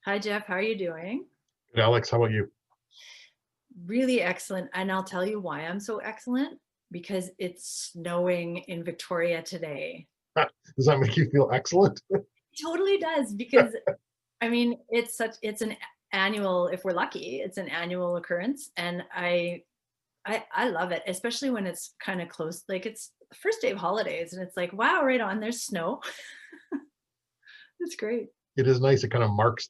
Hi, Jeff. How are you doing? Good, Alex, how about you? Really excellent. And I'll tell you why I'm so excellent because it's snowing in Victoria today. Does that make you feel excellent? It totally does because it's an annual, if we're lucky, it's an annual occurrence. And I love it, especially when it's kind of close. Like it's the first day of holidays and it's like, wow, right on, there's snow. It's great. It is nice. It kind of marks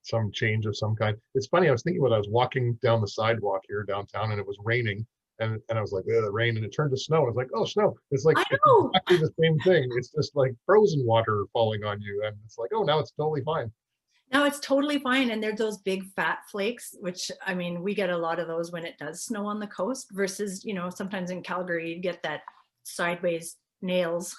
some change of some kind. It's funny. I was thinking when I was walking down the sidewalk here downtown, and it was raining, and I was like, "The rain," and it turned to snow. I was like, "Oh, snow!" I It's know. exactly the same thing. It's just like frozen water falling on you, and it's like, "Oh, now it's totally fine." No, it's totally fine, and they're those big fat flakes, which, I mean, we get a lot of those when it does snow on the coast versus, sometimes in Calgary, you get that sideways nails.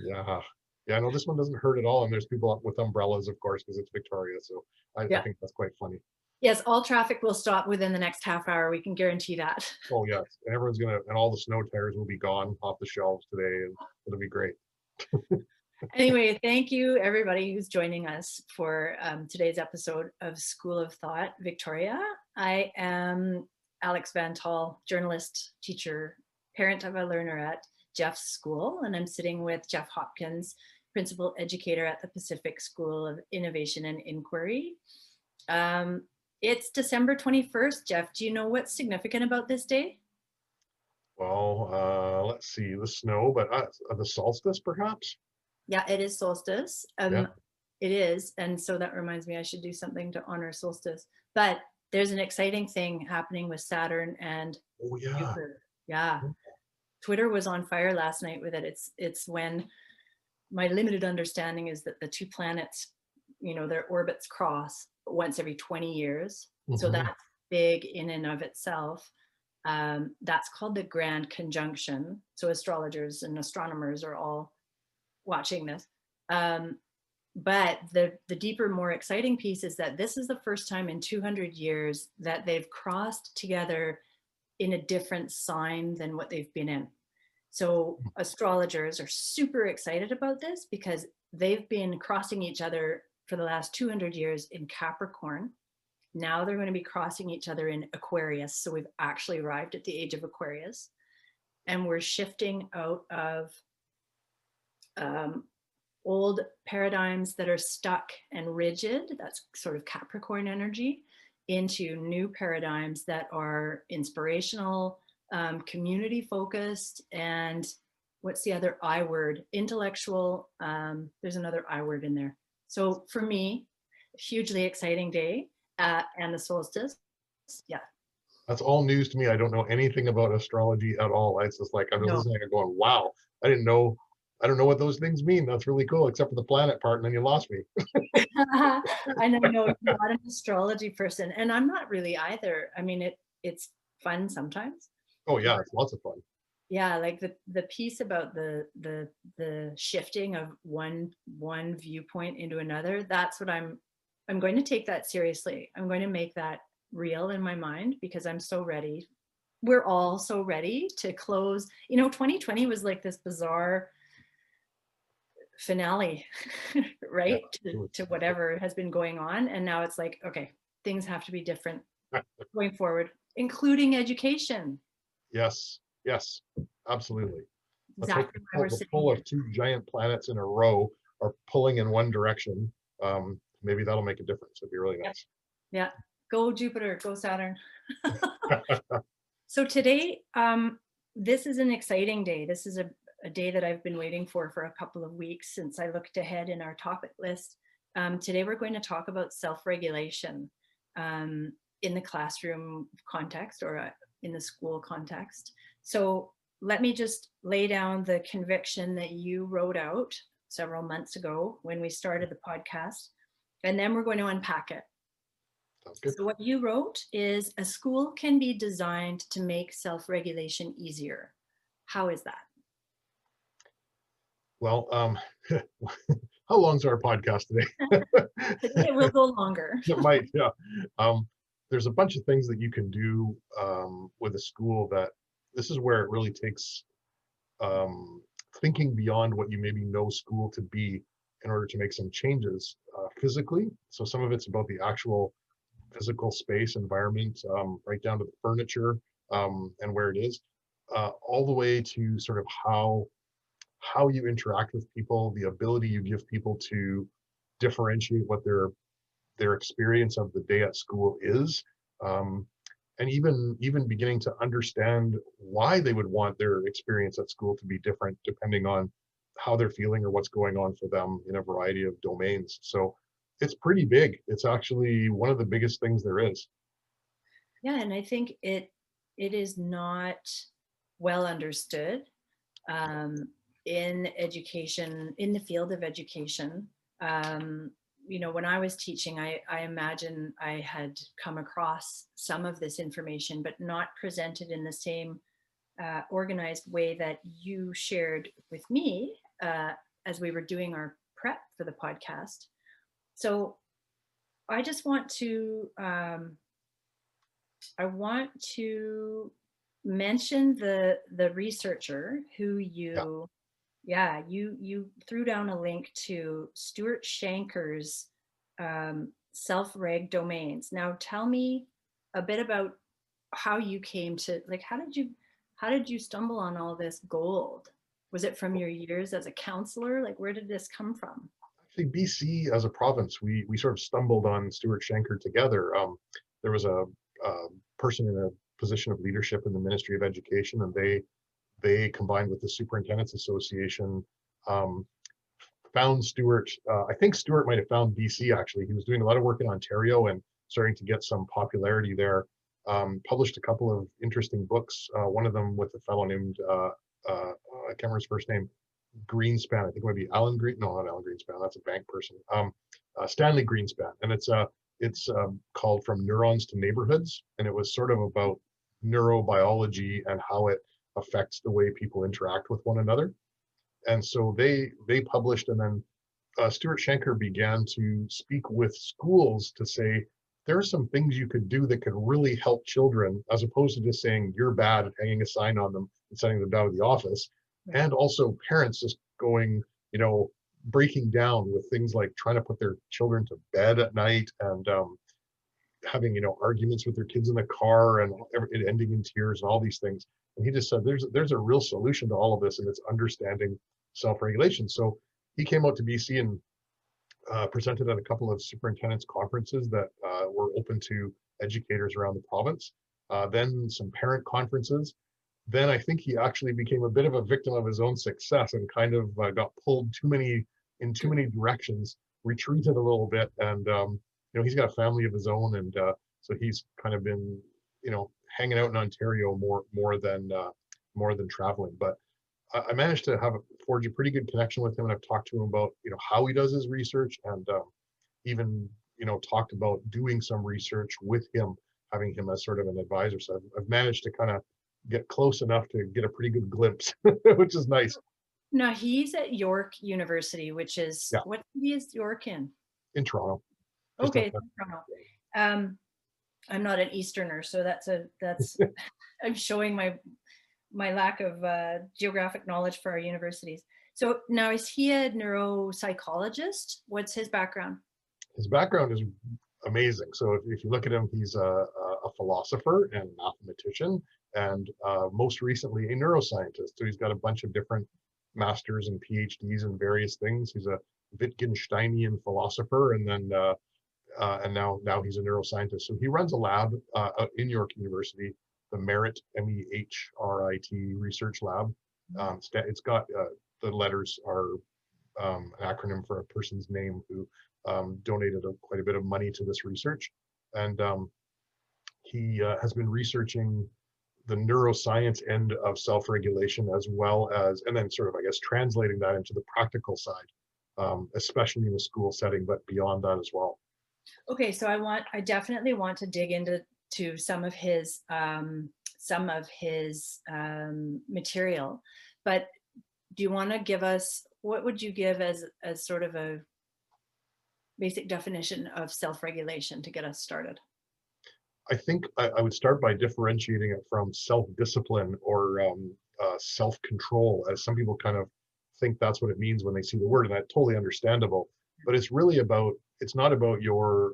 Yeah, yeah. No, this one doesn't hurt at all, and there's people up with umbrellas, of course, because it's Victoria. So I Yeah. think that's quite funny. Yes, all traffic will stop within the next half hour. We can guarantee that. Oh yes, and and all the snow tires will be gone off the shelves today, and it'll be great. Anyway, thank you everybody who's joining us for today's episode of School of Thought Victoria. I am Alex Van Tall, journalist, teacher, parent of a learner at Jeff's school, and I'm sitting with Jeff Hopkins, principal educator at the Pacific School of Innovation and Inquiry. Um, it's December 21st. Jeff, do you know what's significant about this day? Well, let's see, the snow, but the solstice, perhaps? Yeah, it is solstice. Yeah. It is. And so that reminds me, I should do something to honor solstice. But there's an exciting thing happening with Saturn and Oh, yeah. Jupiter. Yeah. Twitter was on fire last night with it. It's when my limited understanding is that the two planets, their orbits cross once every 20 years. So Hmm. that's big in and of itself. That's called the Grand Conjunction. So astrologers and astronomers are all watching this. Um, but the deeper, more exciting piece is that this is the first time in 200 years that they've crossed together in a different sign than what they've been in. So astrologers are super excited about this because they've been crossing each other for the last 200 years in Capricorn. Now they're going to be crossing each other in Aquarius. So we've actually arrived at the age of Aquarius, and we're shifting out of um, old paradigms that are stuck and rigid, that's sort of Capricorn energy, into new paradigms that are inspirational, community focused, and what's the other I word? Intellectual. There's another I word in there. So for me, hugely exciting day, and the solstice. Yeah, That's all news to me. I don't know anything about astrology at all. It's just like I'm just no. listening and going, wow, I didn't know. I don't know what those things mean. That's really cool, except for the planet part, and then you lost me. I know, no, you're not an astrology person, and I'm not really either. I mean, it's fun sometimes. Oh yeah, it's lots of fun. Yeah, like the piece about the shifting of one viewpoint into another, that's what I'm going to take that seriously. I'm going to make that real in my mind because I'm so ready. We're all so ready to close. 2020 was like this bizarre finale, Yeah. right? It To was- whatever has been going on. And now it's like, okay, things have to be different going forward, including education. Yes, yes, absolutely. Let's hope Exactly why we're the sitting pull here. of two giant planets in a row are pulling in one direction. Maybe that'll make a difference. It'd be really Yep. nice. Yeah. Go Jupiter, go Saturn. So today, this is an exciting day. This is a day that I've been waiting for a couple of weeks since I looked ahead in our topic list. Today, we're going to talk about self-regulation in the classroom context or in the school context. So let me just lay down the conviction that you wrote out several months ago when we started the podcast, and then we're going to unpack it. Sounds good. So what you wrote is a school can be designed to make self-regulation easier. How is that? Well, how long's our podcast today? Today it will go longer. It might, yeah. Um, there's a bunch of things that you can do with a school that this is where it really takes um, thinking beyond what you maybe know school to be in order to make some changes physically. So some of it's about the actual physical space environment, right down to the furniture, and where it is, all the way to sort of how you interact with people, the ability you give people to differentiate what their experience of the day at school is, um, and even beginning to understand why they would want their experience at school to be different depending on how they're feeling or what's going on for them in a variety of domains. So it's pretty big. It's actually one of the biggest things there is. Yeah, and I think it is not well understood um, in education, in the field of education. Um, when I was teaching, I imagine I had come across some of this information, but not presented in the same organized way that you shared with me as we were doing our prep for the podcast. So I just want to I want to mention the researcher who Yeah. you threw down a link to Stuart Shanker's self-reg domains. Now tell me a bit about how you came to, like, how did you stumble on all this gold? Was it from your years as a counselor? Like, where did this come from? Actually, BC as a province, we sort of stumbled on Stuart Shanker together. There was a person in a position of leadership in the Ministry of Education, and they combined with the Superintendents Association, um, found Stuart. I think Stuart might have found BC actually. He was doing a lot of work in Ontario and starting to get some popularity there. Published a couple of interesting books. One of them with a fellow named I can't remember his first name. Greenspan. I think it might be Alan Green. No, not Alan Greenspan. That's a bank person. Stanley Greenspan, and it's called From Neurons to Neighborhoods, and it was sort of about neurobiology and how it affects the way people interact with one another. And so they published, and then Stuart Shanker began to speak with schools to say there are some things you could do that could really help children, as opposed to just saying you're bad and hanging a sign on them and sending them down to the office. Right. And also parents just going, breaking down with things like trying to put their children to bed at night, and having arguments with their kids in the car, and it ending in tears and all these things. And he just said there's a real solution to all of this, and it's understanding self-regulation. So he came out to BC and presented at a couple of superintendents conferences that were open to educators around the province, then some parent conferences. Then I think he actually became a bit of a victim of his own success and kind of got pulled too many directions, retreated a little bit, and he's got a family of his own, and so he's kind of been hanging out in Ontario more than traveling. But I managed to forge a pretty good connection with him, and I've talked to him about how he does his research, and even talked about doing some research with him, having him as sort of an advisor. So I've managed to kind of get close enough to get a pretty good glimpse, which is nice. Now he's at York University, which is, Yeah, what city is York in? in Toronto, just Okay, outside. Toronto. Um, I'm not an Easterner, so that's I'm showing my lack of geographic knowledge for our universities. So now, is he a neuropsychologist? What's his background? His background is amazing. So if you look at him, he's a philosopher and mathematician, and most recently a neuroscientist. So he's got a bunch of different masters and PhDs in various things. He's a Wittgensteinian philosopher, and then and now he's a neuroscientist. So he runs a lab in York University, the Merit MEHRIT Research Lab. It's got the letters are an acronym for a person's name who donated quite a bit of money to this research, and he has been researching the neuroscience end of self-regulation, as well as, and then sort of, I guess, translating that into the practical side, especially in a school setting, but beyond that as well. Okay, so I definitely want to dig into some of his material, but do you want to give us, what would you give as sort of a basic definition of self-regulation to get us started? I think I would start by differentiating it from self-discipline or self-control, as some people kind of think that's what it means when they see the word, and that's totally understandable. But it's really about, it's not about your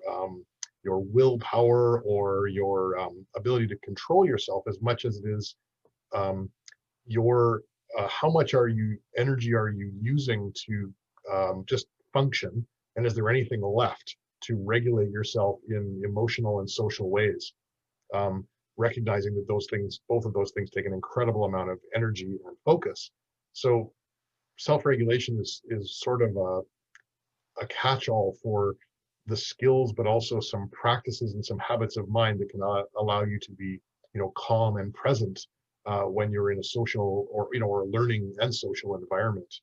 willpower or your ability to control yourself as much as it is um, your how much energy are you using to just function, and is there anything left to regulate yourself in emotional and social ways, um, recognizing that both of those things take an incredible amount of energy and focus. So self-regulation is sort of a catch-all for the skills, but also some practices and some habits of mind that can allow you to be, calm and present when you're in a social or a learning and social environment.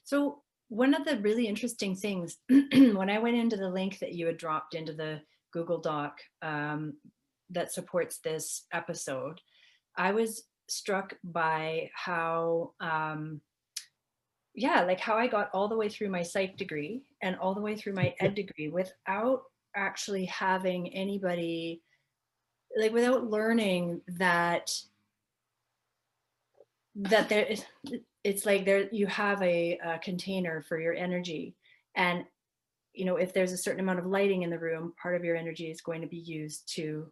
So one of the really interesting things, when I went into the link that you had dropped into the Google Doc that supports this episode, I was struck by how, yeah, like how I got all the way through my psych degree and all the way through my ed degree without actually having anybody, like without learning that there is, it's like there you have a container for your energy, and if there's a certain amount of lighting in the room, part of your energy is going to be used to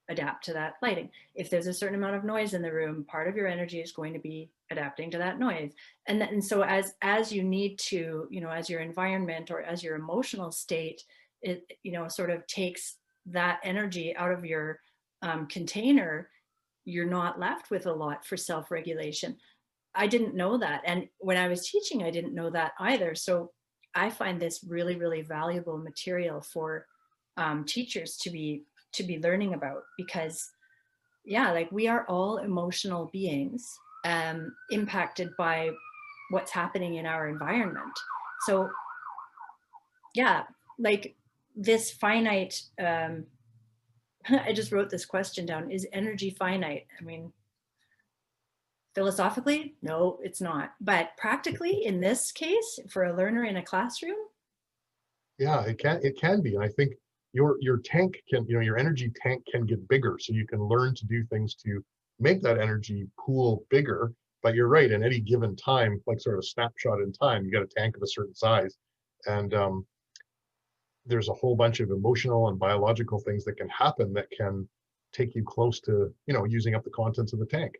adapt to that lighting. If there's a certain amount of noise in the room, part of your energy is going to be adapting to that noise. And so as you need to, as your environment or as your emotional state, it sort of takes that energy out of your container, you're not left with a lot for self-regulation. I didn't know that. And when I was teaching, I didn't know that either. So I find this really, really valuable material for teachers to be learning about, because yeah, like we are all emotional beings impacted by what's happening in our environment. So yeah, like this finite, I just wrote this question down: is energy finite? I mean, philosophically, no, it's not. But practically, in this case, for a learner in a classroom, Yeah, it can be. And I think your tank can, your energy tank can get bigger, so you can learn to do things to make that energy pool bigger. But you're right, in any given time, like sort of snapshot in time, you got a tank of a certain size. And there's a whole bunch of emotional and biological things that can happen that can take you close to, using up the contents of the tank.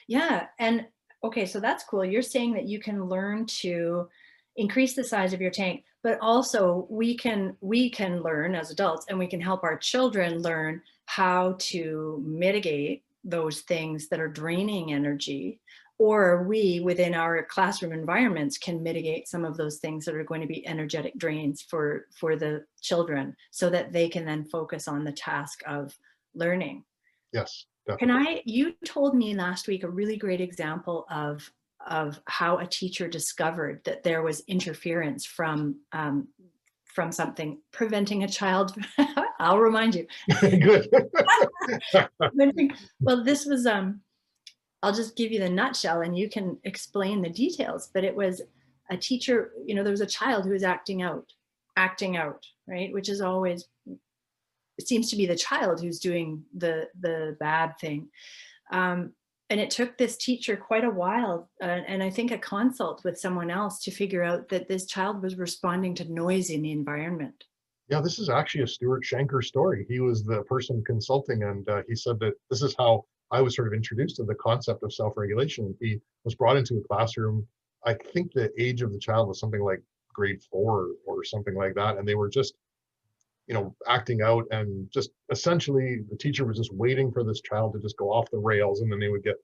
yeah. And okay, so that's cool. You're saying that you can learn to increase the size of your tank, but also we can learn as adults, and we can help our children learn how to mitigate those things that are draining energy, or we within our classroom environments can mitigate some of those things that are going to be energetic drains for the children, so that they can then focus on the task of learning. Yes, Can definitely. I, you told me last week a really great example of how a teacher discovered that there was interference from something preventing a child. I'll remind you. Good. Well, this was I'll just give you the nutshell and you can explain the details. But it was a teacher, there was a child who was acting out, right? Which is always, it seems to be the child who's doing the bad thing. Um, and it took this teacher quite a while, and I think a consult with someone else, to figure out that this child was responding to noise in the environment. Yeah, this is actually a Stuart Shanker story. He was the person consulting, and he said that this is how I was sort of introduced to the concept of self-regulation. He was brought into a classroom. I think the age of the child was something like grade 4 or something like that, and they were just, acting out, and just essentially the teacher was just waiting for this child to just go off the rails, and then they would get,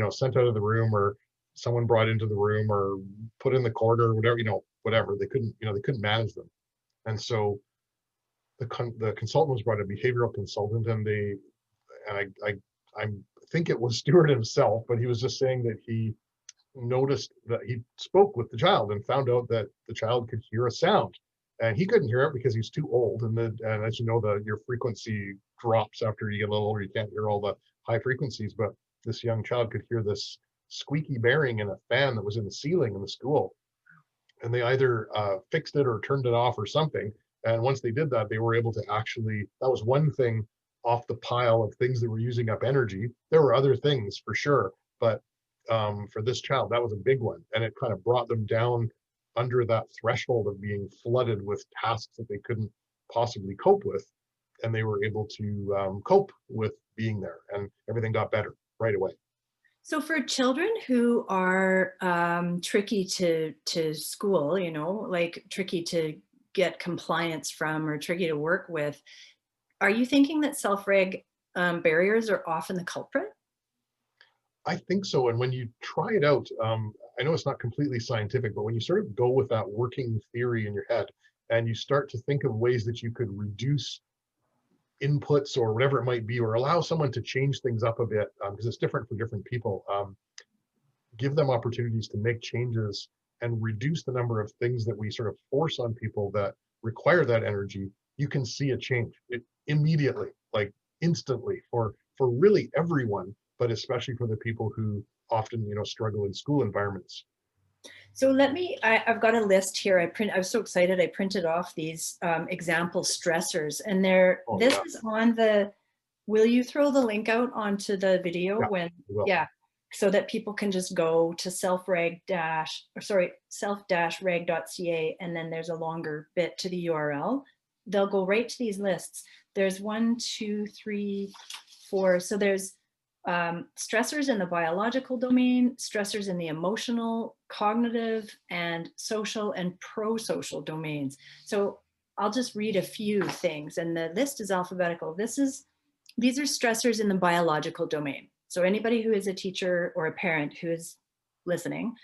sent out of the room, or someone brought into the room, or put in the corner, or whatever, whatever. They couldn't manage them, and so the consultant was brought a behavioral consultant, and I think it was Stewart himself, but he was just saying that he noticed that he spoke with the child and found out that the child could hear a sound, and he couldn't hear it because he's too old. And as you know, your frequency drops after you get a little older. You can't hear all the high frequencies, but this young child could hear this squeaky bearing in a fan that was in the ceiling in the school, and they either fixed it or turned it off or something. And once they did that, they were able to actually, that was one thing off the pile of things that were using up energy. There were other things for sure, but for this child, that was a big one. And it kind of brought them down under that threshold of being flooded with tasks that they couldn't possibly cope with. And they were able to cope with being there, and everything got better right away. So for children who are tricky to school, you know, like tricky to get compliance from or tricky to work with, are you thinking that self-reg barriers are often the culprit? I think so. And when you try it out, I know it's not completely scientific, but when you sort of go with that working theory in your head and you start to think of ways that you could reduce inputs or whatever it might be, or allow someone to change things up a bit, because it's different for different people, give them opportunities to make changes and reduce the number of things that we sort of force on people that require that energy, you can see a change immediately, like instantly, for really everyone, but especially for the people who often, struggle in school environments. So let me, I've got a list here. I was so excited. I printed off these example stressors, and Oh this yeah, is on the, will you throw the link out onto the video yeah, when, well, yeah, so that people can just go to self-reg.ca, and then there's a longer bit to the URL. They'll go right to these lists. There's 1, 2, 3, 4. So there's stressors in the biological domain, stressors in the emotional, cognitive, and social and pro-social domains. So I'll just read a few things, and the list is alphabetical. These are stressors in the biological domain. So anybody who is a teacher or a parent who is listening,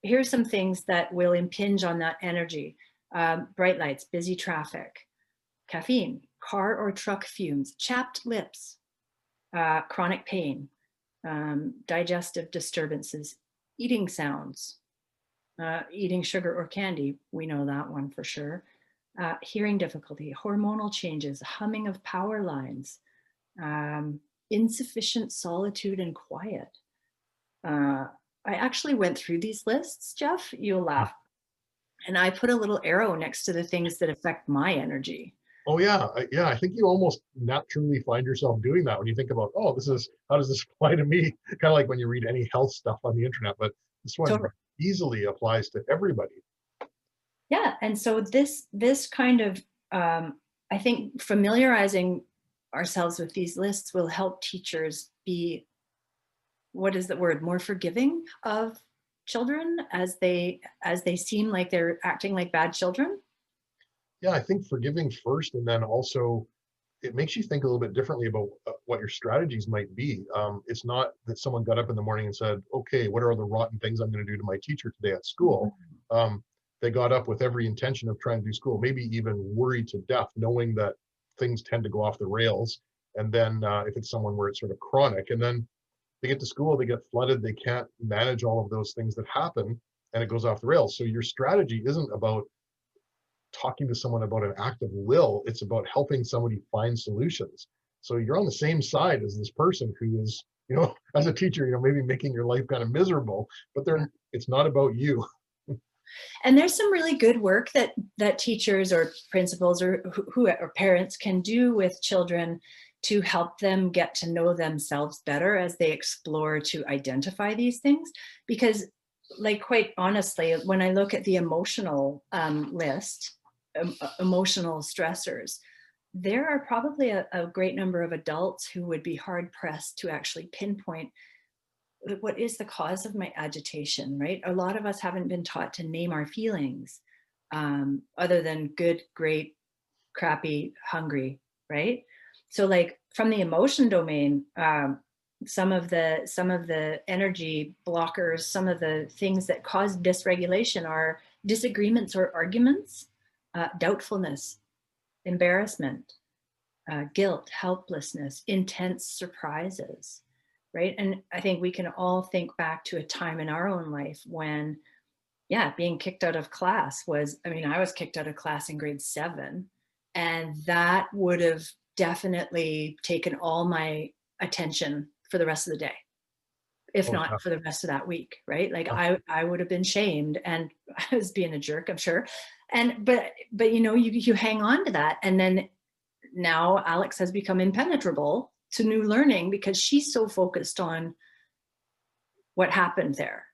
here's some things that will impinge on that energy. Bright lights, busy traffic, caffeine, car or truck fumes, chapped lips, chronic pain, digestive disturbances, eating sounds, eating sugar or candy, we know that one for sure, hearing difficulty, hormonal changes, humming of power lines, insufficient solitude and quiet. I actually went through these lists, Jeff, you'll laugh, and I put a little arrow next to the things that affect my energy. oh yeah, yeah. I think you almost naturally find yourself doing that when you think about, oh, how does this apply to me? Kind of like when you read any health stuff on the internet, but this one So easily applies to everybody. yeah, and so this kind of I think familiarizing ourselves with these lists will help teachers be, what is the word, more forgiving of children as they seem like they're acting like bad children. Yeah, I think forgiving first, and then also it makes you think a little bit differently about what your strategies might be. It's not that someone got up in the morning and said, okay, what are the rotten things I'm going to do to my teacher today at school? They got up with every intention of trying to do school, maybe even worried to death, knowing that things tend to go off the rails. And then if it's someone where it's sort of chronic, and then they get to school, they get flooded, they can't manage all of those things that happen, and it goes off the rails. So your strategy isn't about talking to someone about an act of will, it's about helping somebody find solutions. So you're on the same side as this person who is, as a teacher, maybe making your life kind of miserable, but it's not about you. And there's some really good work that teachers or principals or who or parents can do with children to help them get to know themselves better as they explore to identify these things. Because, like, quite honestly, when I look at the emotional list, emotional stressors, there are probably a great number of adults who would be hard pressed to actually pinpoint what is the cause of my agitation, right? A lot of us haven't been taught to name our feelings, other than good, great, crappy, hungry, right? So like from the emotion domain, some of the energy blockers, some of the things that cause dysregulation are disagreements or arguments, doubtfulness, embarrassment, guilt, helplessness, intense surprises, right? And I think we can all think back to a time in our own life when, yeah, being kicked out of class was, I mean, I was kicked out of class in grade 7, and that would have definitely taken all my attention for the rest of the day, if Oh, not yeah. for the rest of that week, right? Like Yeah. I would have been shamed, and I was being a jerk, I'm sure. And but you hang on to that, and then now Alex has become impenetrable to new learning because she's so focused on what happened there.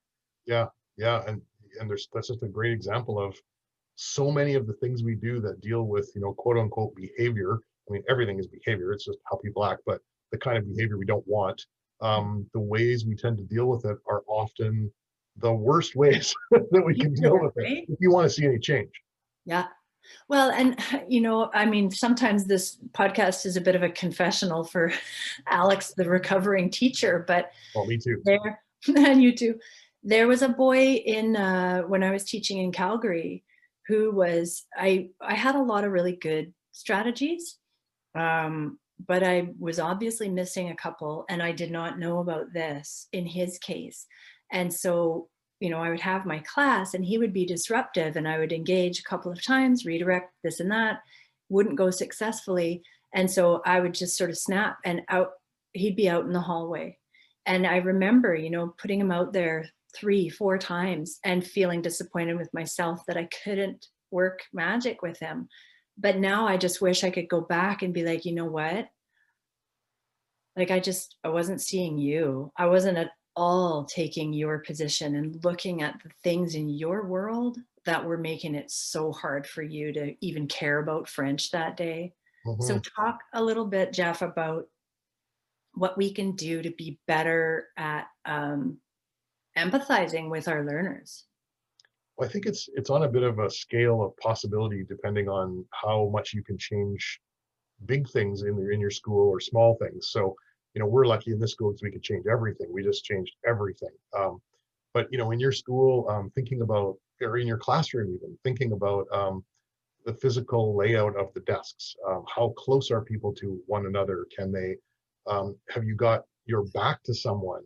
Yeah, yeah, and that's just a great example of so many of the things we do that deal with, quote unquote behavior. I mean, everything is behavior. It's just how people act, but the kind of behavior we don't want, the ways we tend to deal with it are often the worst ways that we can deal with it Right? if you want to see any change. Yeah. Well, and I mean, sometimes this podcast is a bit of a confessional for Alex, the recovering teacher, but Well, me too. there, and you too. There was a boy in when I was teaching in Calgary who was I had a lot of really good strategies, but I was obviously missing a couple, and I did not know about this in his case. And so, I would have my class, and he would be disruptive, and I would engage a couple of times, redirect this and that, wouldn't go successfully, and so I would just sort of snap and out. He'd be out in the hallway, and I remember, putting him out there 3, 4 times and feeling disappointed with myself that I couldn't work magic with him. But now I just wish I could go back and be like, you know what? Like I wasn't seeing you. I wasn't at all taking your position and looking at the things in your world that were making it so hard for you to even care about French that day. So Mhm. talk a little bit, Jeff, about what we can do to be better at empathizing with our learners. Well, I think it's on a bit of a scale of possibility depending on how much you can change big things in your school or small things. So, we're lucky in this school because we could change everything. We just changed everything. But in your school, thinking about, or in your classroom, even thinking about the physical layout of the desks. How close are people to one another? Can they? Have you got your back to someone?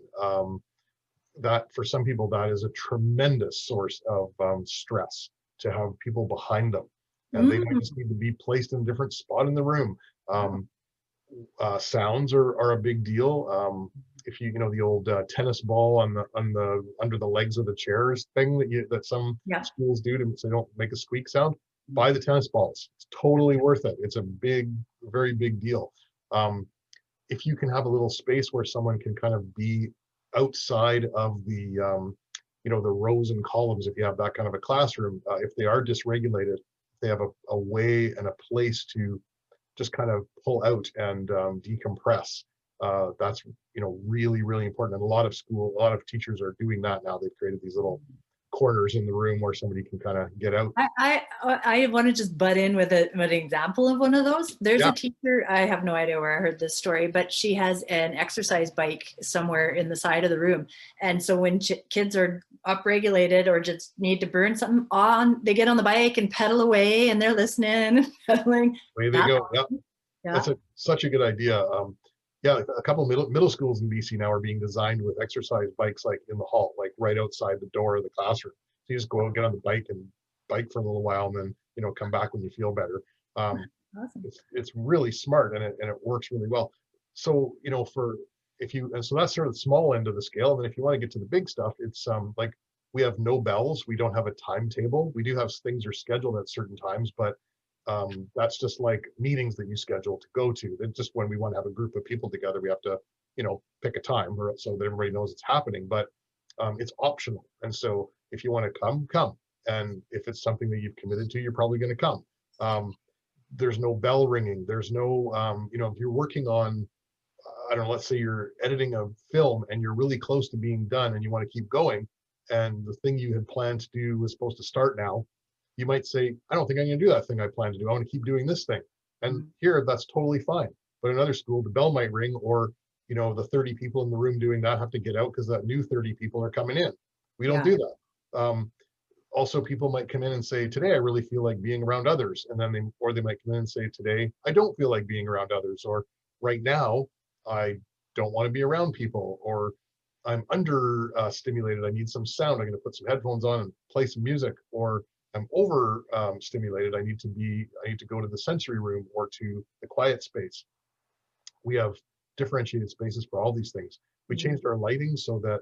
That for some people that is a tremendous source of stress to have people behind them, and they might Mm. just need to be placed in a different spot in the room. Um, Sounds are a big deal. If the old tennis ball on the under the legs of the chairs thing that some Yeah. schools do to so they don't make a squeak sound, buy the tennis balls. It's totally worth it. It's a very big deal. Um, if you can have a little space where someone can kind of be outside of the rows and columns, if you have that kind of a classroom, if they are dysregulated, if they have a way and a place to just kind of pull out and decompress. That's really really important. And a lot of teachers are doing that now. They've created these little corners in the room where somebody can kind of get out. I want to just butt in with an example of one of those. There's Yeah, a teacher, I have no idea where I heard this story, but she has an exercise bike somewhere in the side of the room. And so when kids are upregulated or just need to burn something on, they get on the bike and pedal away and they're listening, pedaling. way they That's go. Yeah, yeah. that's such a good idea. Yeah, a couple of middle schools in BC now are being designed with exercise bikes like in the hall, like right outside the door of the classroom. So you just go out, get on the bike and bike for a little while, and then come back when you feel better. Awesome. It's really smart, and it works really well. So for if you and so that's sort of the small end of the scale. And then if you want to get to the big stuff, it's like we have no bells. We don't have a timetable. We do have things are scheduled at certain times, but that's just like meetings that you schedule to go to. It's just when we want to have a group of people together, we have to, pick a time so that everybody knows it's happening. But it's optional. And so if you want to come, come. And if it's something that you've committed to, you're probably going to come. Um, there's no bell ringing. There's no, if you're working on, I don't know, let's say you're editing a film and you're really close to being done and you want to keep going, and the thing you had planned to do was supposed to start now, you might say, I don't think I'm going to do that thing I plan to do. I want to keep doing this thing. And Mm. here, that's totally fine. But in another school, the bell might ring, or the 30 people in the room doing that have to get out because that new 30 people are coming in. We don't Yeah. do that. Also, people might come in and say, today I really feel like being around others. And then they might come in and say, today I don't feel like being around others. Or right now, I don't want to be around people. Or I'm under stimulated. I need some sound. I'm going to put some headphones on and play some music. Or I'm over stimulated. I need to go to the sensory room or to the quiet space. We have differentiated spaces for all these things. We Mhm. changed our lighting so that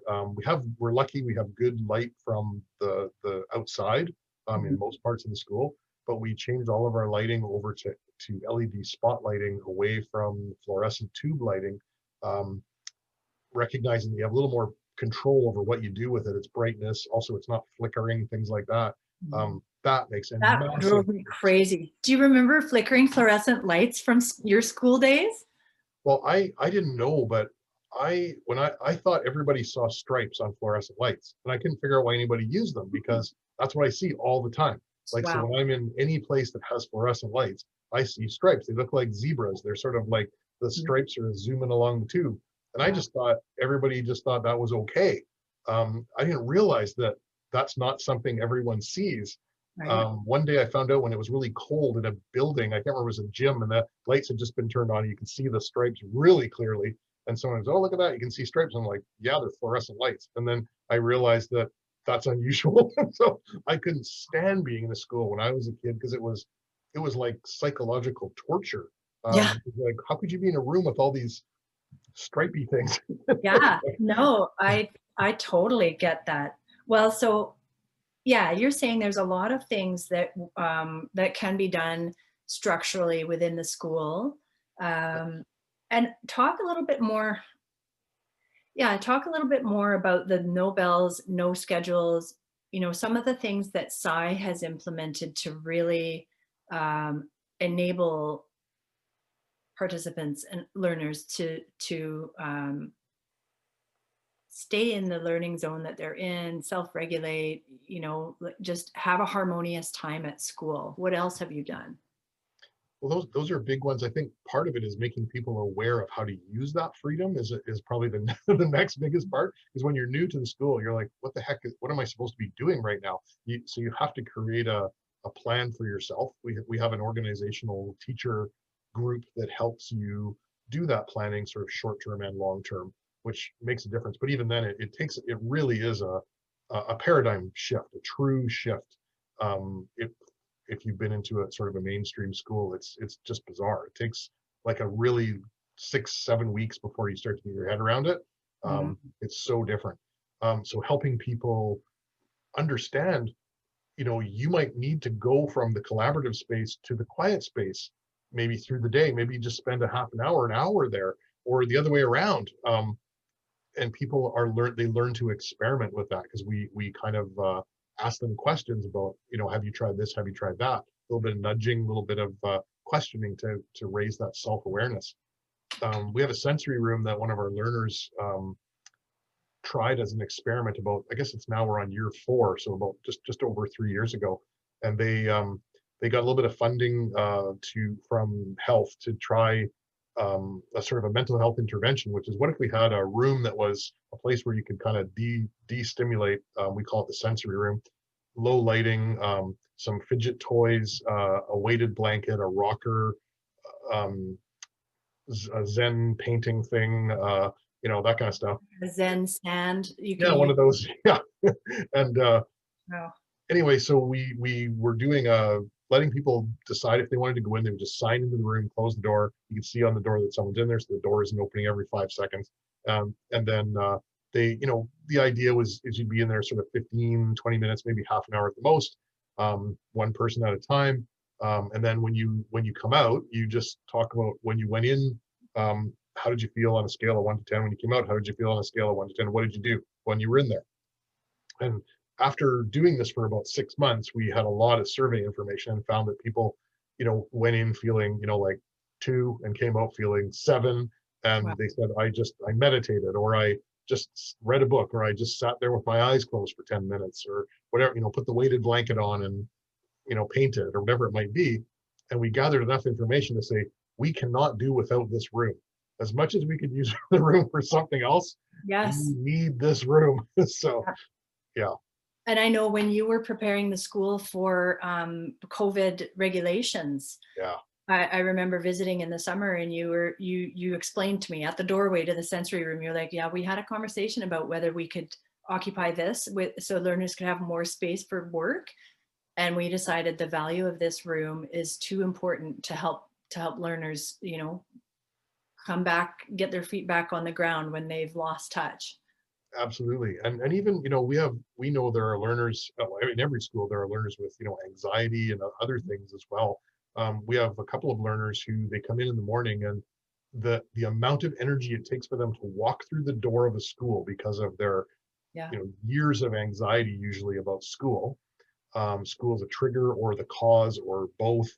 we're lucky we have good light from the outside in Mhm. most parts of the school, but we changed all of our lighting over to LED spot lighting away from fluorescent tube lighting, recognizing we have a little more control over what you do with it, its brightness. Also, it's not flickering, things like that. That makes a That massive drove me difference. crazy. Do you remember flickering fluorescent lights from your school days? Well, I didn't know, but I thought everybody saw stripes on fluorescent lights, and I couldn't figure out why anybody used them because that's what I see all the time. Like, so Wow. when I'm in any place that has fluorescent lights, I see stripes. They look like zebras. They're sort of like the Mhm. stripes are zooming along the tube. And I Wow. just thought everybody just thought that was okay. I didn't realize that that's not something everyone sees. Right. One day I found out when it was really cold in a building, I can't remember, it was a gym, and the lights had just been turned on. You can see the stripes really clearly. And someone goes, "Oh, look at that! You can see stripes." I'm like, "Yeah, they're fluorescent lights." And then I realized that that's unusual. So I couldn't stand being in a school when I was a kid because it was like psychological torture. Yeah. Like, how could you be in a room with all these stripy things? Yeah. No, I totally get that. Well, so yeah, you're saying there's a lot of things that that can be done structurally within the school. Um, and talk a little bit more. Yeah, talk a little bit more about the no bells, no schedules. You know, some of the things that Psy has implemented to really enable participants and learners to stay in the learning zone that they're in, self-regulate, you know, just have a harmonious time at school. What else have you done? Well, those are big ones. I think part of it is making people aware of how to use that freedom is probably the the next biggest part. Is when you're new to the school, you're like, what the heck what am I supposed to be doing right now? So you have to create a plan for yourself. We have an organizational teacher group that helps you do that planning, sort of short term and long term, which makes a difference. But even then, it really is a paradigm shift, a true shift. If you've been into a sort of a mainstream school, it's just bizarre. It takes like a really 6 7 weeks before you start to get your head around it. Mhm. It's so different. So helping people understand, you might need to go from the collaborative space to the quiet space, maybe through the day. Maybe you just spend a half an hour there, or the other way around. And people they learn to experiment with that because we kind of ask them questions about, have you tried this, have you tried that, a little bit of nudging, a little bit of questioning to raise that self-awareness. We have a sensory room that one of our learners tried as an experiment about, I guess it's now we're on year 4, so about just over 3 years ago. And they got a little bit of funding to from health to try a sort of a mental health intervention, which is, what if we had a room that was a place where you could kind of de-stimulate. We call it the sensory room. Low lighting, some fidget toys, a weighted blanket, a rocker, um, a Zen painting thing, that kind of stuff. A Zen stand you Yeah, can one use. of those. Yeah. And Oh, anyway, so we were doing letting people decide if they wanted to go in. They would just sign into the room, close the door. You can see on the door that someone's in there, so the door isn't opening every 5 seconds. And then the idea is you'd be in there sort of 15 20 minutes, maybe half an hour at the most, one person at a time. And then when you come out, you just talk about when you went in. How did you feel on a scale of 1 to 10 when you came out? How did you feel on a scale of 1 to 10? What did you do when you were in there? And after doing this for about 6 months, we had a lot of survey information and found that people, went in feeling, like 2 and came out feeling 7. wow. And they said, I meditated, or I just read a book, or I just sat there with my eyes closed for 10 minutes, or whatever, put the weighted blanket on and, painted, or whatever it might be. And we gathered enough information to say, we cannot do without this room. As much as we could use the room for something else, we Yes. need this room. So, Yeah. yeah. And I know when you were preparing the school for COVID regulations, Yeah, I remember visiting in the summer, and you explained to me at the doorway to the sensory room, you're like, yeah, we had a conversation about whether we could occupy this with so learners could have more space for work. And we decided the value of this room is too important to help learners, come back, get their feet back on the ground when they've lost touch. absolutely. And even, we know there are learners, in every school, there are learners with, anxiety and other things as well. We have a couple of learners who they come in the morning and the amount of energy it takes for them to walk through the door of a school because of their, Yeah. years of anxiety usually about school. School is a trigger or the cause or both.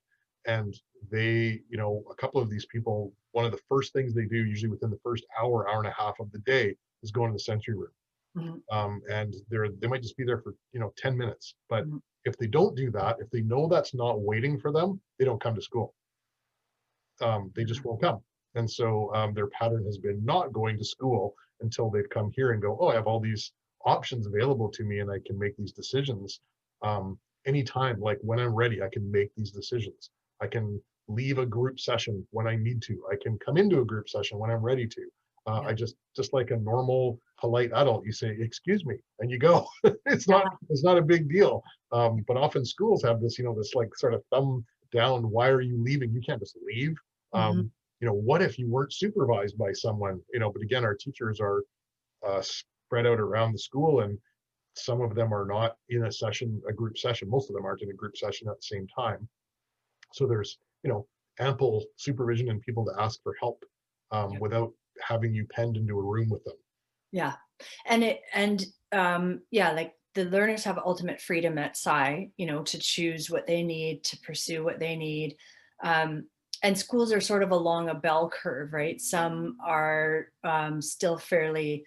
And they, a couple of these people, one of the first things they do, usually within the first hour, hour and a half of the day, is go into the sensory room. Mhm. And they might just be there for 10 minutes. But Mhm. if they don't do that, if they know that's not waiting for them, they don't come to school. They just won't come. And so their pattern has been not going to school until they've come here and go, oh, I have all these options available to me and I can make these decisions anytime. Like when I'm ready, I can make these decisions. I can leave a group session when I need to. I can come into a group session when I'm ready to. Yeah. I just like a normal, polite adult, you say, excuse me, and you go. it's Yeah. not a big deal. But often schools have this, this like sort of thumb down, why are you leaving? You can't just leave. Mhm. um, what if you weren't supervised by someone? But again, our teachers are spread out around the school, and some of them are not in a group session. Most of them aren't in a group session at the same time. So there's, ample supervision and people to ask for help Yeah. without having you penned into a room with them. Yeah. Yeah, like the learners have ultimate freedom at SCI, to choose what they need, to pursue what they need. Um, and schools are sort of along a bell curve, right? Some are still fairly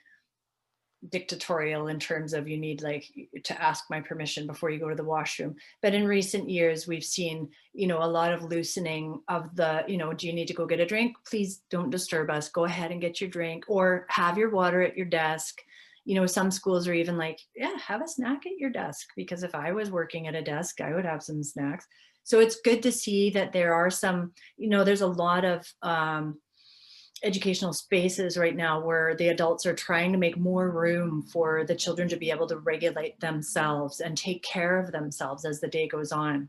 dictatorial in terms of you need like to ask my permission before you go to the washroom. But in recent years, we've seen, a lot of loosening of the, do you need to go get a drink? Please don't disturb us. Go ahead and get your drink or have your water at your desk. Some schools are even like, yeah, have a snack at your desk, because if I was working at a desk, I would have some snacks. So it's good to see that there are some, there's a lot of educational spaces right now where the adults are trying to make more room for the children to be able to regulate themselves and take care of themselves as the day goes on.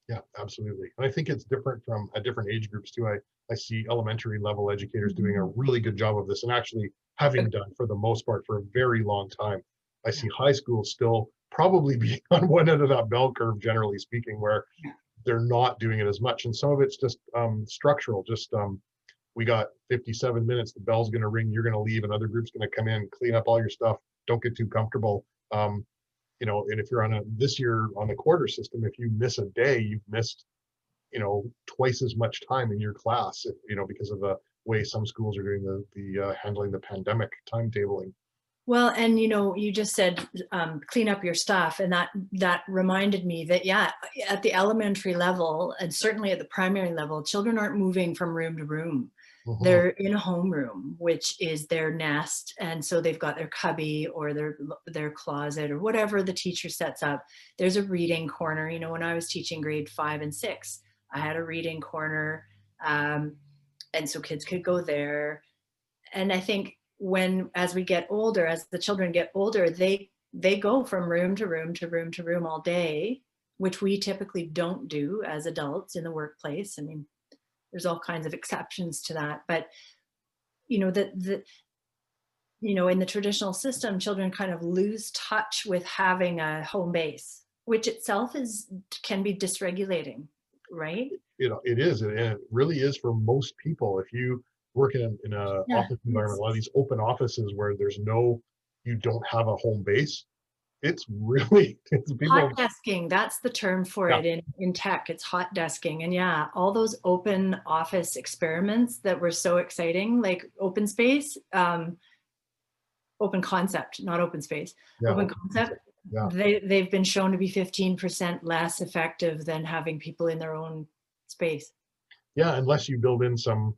Yeah, absolutely. And I think it's different from at different age groups too. I see elementary level educators doing a Mhm. really good job of this and actually having done for the most part for a very long time. I Yeah. see high schools still probably being on one end of that bell curve, generally speaking, where Yeah. they're not doing it as much. And some of it's just structural, just we got 57 minutes, the bell's going to ring, you're going to leave, another group's going to come in, clean up all your stuff, don't get too comfortable. And if you're this year on the quarter system, if you miss a day, you've missed, twice as much time in your class, because of the way some schools are doing the handling the pandemic timetabling. Well, and you just said clean up your stuff, and that reminded me that yeah, at the elementary level and certainly at the primary level, children aren't moving from room to room. Mhm. They're in a homeroom, which is their nest, and so they've got their cubby or their closet or whatever the teacher sets up. There's a reading corner. When I was teaching grade 5 and 6, I had a reading corner, um, and so kids could go there. And I think as we get older, as the children get older, they go from room to room to room to room all day, which we typically don't do as adults in the workplace. I mean, there's all kinds of exceptions to that, but the in the traditional system, children kind of lose touch with having a home base, which itself can be dysregulating, right? It is, and it really is for most people. If you work in a Yeah, office environment, it's a lot of these open offices where you don't have a home base, it's really, it's hot people. desking, that's the term for Yeah, it in tech. It's hot desking. And yeah, all those open office experiments that were so exciting, like open space, open concept, not open space, yeah, open open concept, concept. Yeah. they've been shown to be 15% less effective than having people in their own space. Yeah, unless you build in some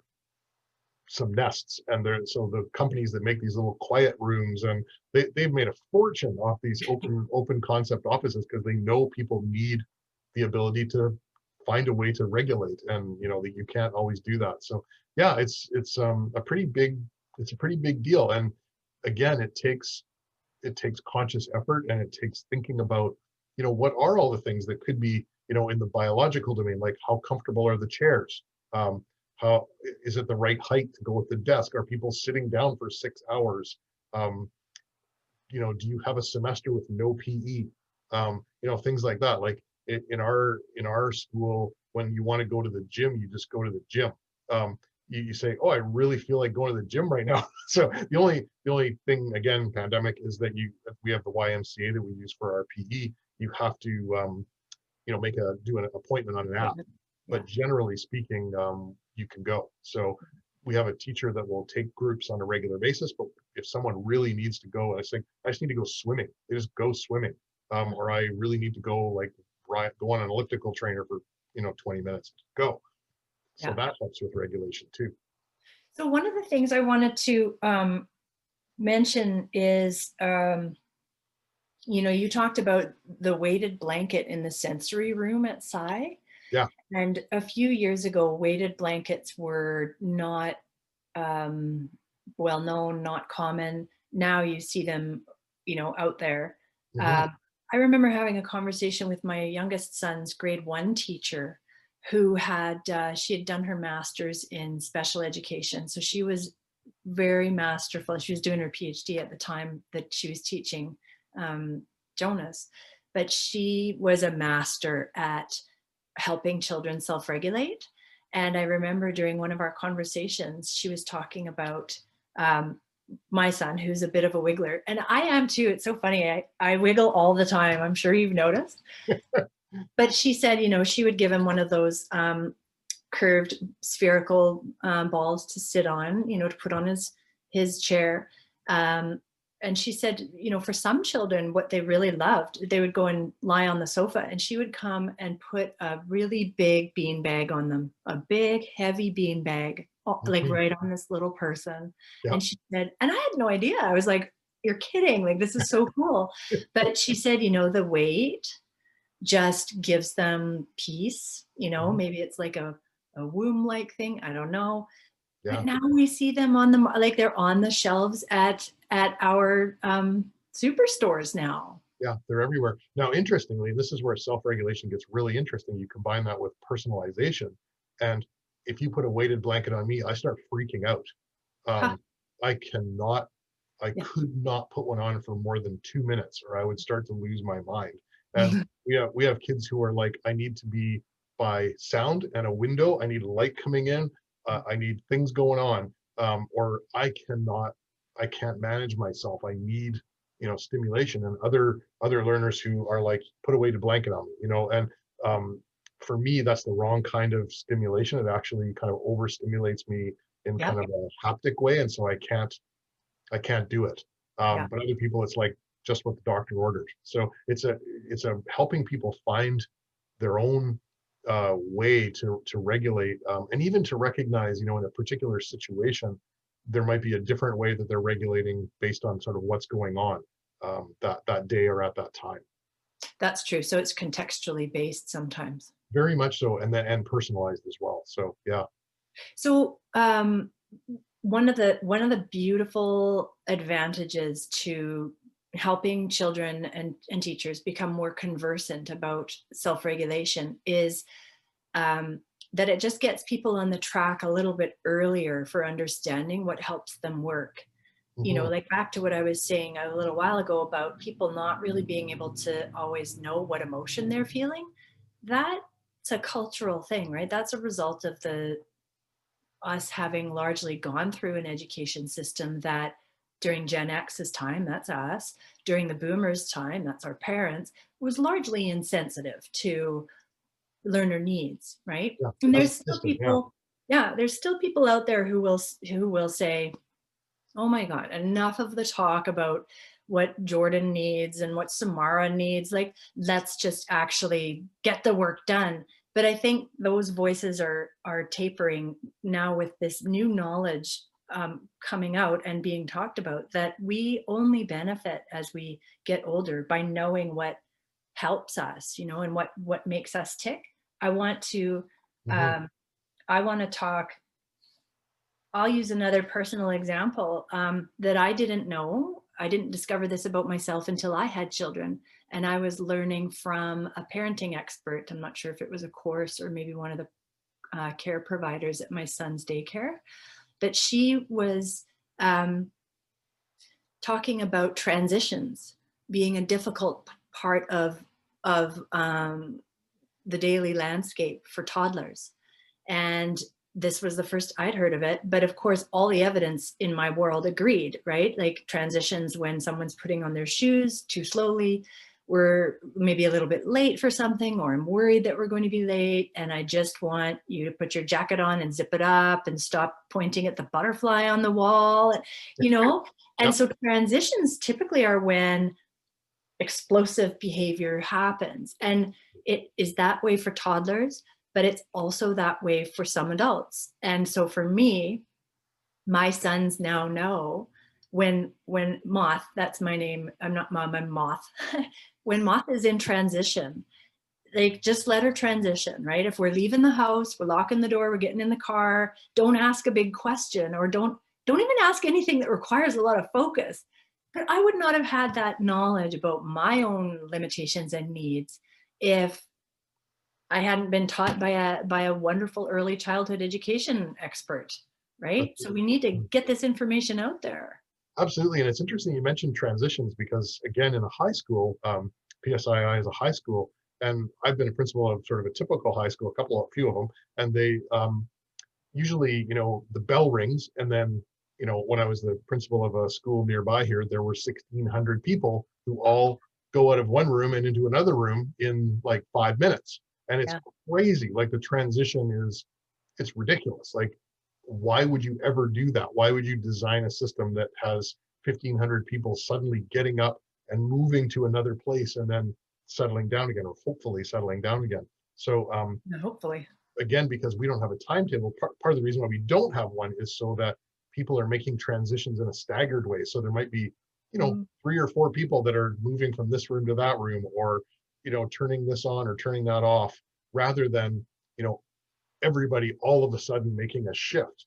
nests, and so the companies that make these little quiet rooms, and they've made a fortune off these open concept offices because they know people need the ability to find a way to regulate, and that you can't always do that. So yeah, it's a pretty big deal. And again, it takes conscious effort, and it takes thinking about, what are all the things that could be, in the biological domain, like how comfortable are the chairs? How is it the right height to go with the desk? Are people sitting down for 6 hours? Um, do you have a semester with no PE? Things like that. Like in our school, when you want to go to the gym, you just go to the gym. you say, oh, I really feel like going to the gym right now. So the only thing, again, pandemic, is that we have the YMCA that we use for our PE. You have to do an appointment on an app, Appointment. Yeah. but generally speaking, you can go. So we have a teacher that will take groups on a regular basis, but if someone really needs to go, I say, I just need to go swimming, they just go swimming. Or I really need to go, like, go on an elliptical trainer for 20 minutes, go. So Yeah. that helps with regulation too. So one of the things I wanted to mention is, you talked about the weighted blanket in the sensory room at Sci. Yeah. And a few years ago, weighted blankets were not um, well known, not common. Now you see them, out there. Hmm. Um, I remember having a conversation with my youngest son's grade 1 teacher, who she had done her master's in special education. So she was very masterful. She was doing her PhD at the time that she was teaching um, Jonas, but she was a master at helping children self-regulate. And I remember during one of our conversations, she was talking about um, my son, who's a bit of a wiggler. And I am too. It's so funny. I wiggle all the time. I'm sure you've noticed. But she said, she would give him one of those curved spherical balls to sit on, to put on his chair. Um, and she said, for some children, what they really loved, they would go and lie on the sofa, and she would come and put a really big bean bag on them, a big, heavy bean bag, like Hmm. right on this little person. Yeah. And she said, and I had no idea. I was like, you're kidding. Like, this is so cool. But she said, the weight just gives them peace. Mhm. Maybe it's like a womb-like thing. I don't know. But Yeah. now we see them like they're on the shelves at our superstores now. Yeah, they're everywhere. Now, interestingly, this is where self-regulation gets really interesting. You combine that with personalization. And if you put a weighted blanket on me, I start freaking out. Ha, Um, I cannot, I yeah. could not put one on for more than 2 minutes, or I would start to lose my mind. And we have kids who are like, I need to be by sound and a window. I need light coming in. I need things going on. Or I can't manage myself. I need, stimulation. And other learners who are like, put a weighted blanket on me, and um, for me, that's the wrong kind of stimulation. It actually kind of overstimulates me in Yep. kind of a haptic way, and so I can't do it. Yeah. But other people, it's like just what the doctor ordered. So it's a helping people find their own way to regulate, and even to recognize, in a particular situation, there might be a different way that they're regulating based on sort of what's going on that day or at that time. That's true. So it's contextually based sometimes. Very much so, and personalized as well. So yeah. So one of the beautiful advantages to helping children and teachers become more conversant about self-regulation is um, that it just gets people on the track a little bit earlier for understanding what helps them work. Hmm. Like back to what I was saying a little while ago about people not really being able to always know what emotion they're feeling. That's a cultural thing, right? That's a result of the us having largely gone through an education system that during Gen X's time, that's us, during the boomers' time, that's our parents, was largely insensitive to learner needs, right? Yeah, And as there's a still system. Yeah. people, yeah, there's still people out there who will say, oh my God, enough of the talk about what Jordan needs and what Samara needs. Like, let's just actually get the work done. But I think those voices are tapering now with this new knowledge coming out and being talked about, that we only benefit as we get older by knowing what helps us, and what makes us tick. I want to Hmm. um, I want to talk. I'll use another personal example that I didn't know. I didn't discover this about myself until I had children. And I was learning from a parenting expert. I'm not sure if it was a course or maybe one of the care providers at my son's daycare. But she was um, talking about transitions being a difficult part of the daily landscape for toddlers. And this was the first I'd heard of it. But of course, all the evidence in my world agreed, right? Like transitions when someone's putting on their shoes too slowly, we're maybe a little bit late for something, or I'm worried that we're going to be late. And I just want you to put your jacket on and zip it up and stop pointing at the butterfly on the wall, you know? And Yep. so transitions typically are when explosive behavior happens. And it is that way for toddlers, but it's also that way for some adults. And so for me, my sons now know when Moth, that's my name, I'm not Mom, I'm Moth. When Moth is in transition, like just let her transition, right? If we're leaving the house, we're locking the door, we're getting in the car, don't ask a big question, or don't even ask anything that requires a lot of focus. But I would not have had that knowledge about my own limitations and needs if I hadn't been taught by a wonderful early childhood education expert, right? So we need to get this information out there. Absolutely, and it's interesting you mentioned transitions because again, in a high school, PSII is a high school, and I've been a principal of sort of a typical high school, a few of them, and they usually, the bell rings, and then, when I was the principal of a school nearby here, there were 1,600 people who all go out of one room and into another room in like 5 minutes, and it's Yeah. crazy. Like the transition it's ridiculous. Like, why would you ever do that? Why would you design a system that has 1,500 people suddenly getting up and moving to another place and then settling down again, or hopefully settling down again? So Hopefully. again, because we don't have a timetable, part of the reason why we don't have one is so that people are making transitions in a staggered way. So there might be, Mm. 3 or 4 people that are moving from this room to that room, or, turning this on or turning that off, rather than, everybody all of a sudden making a shift,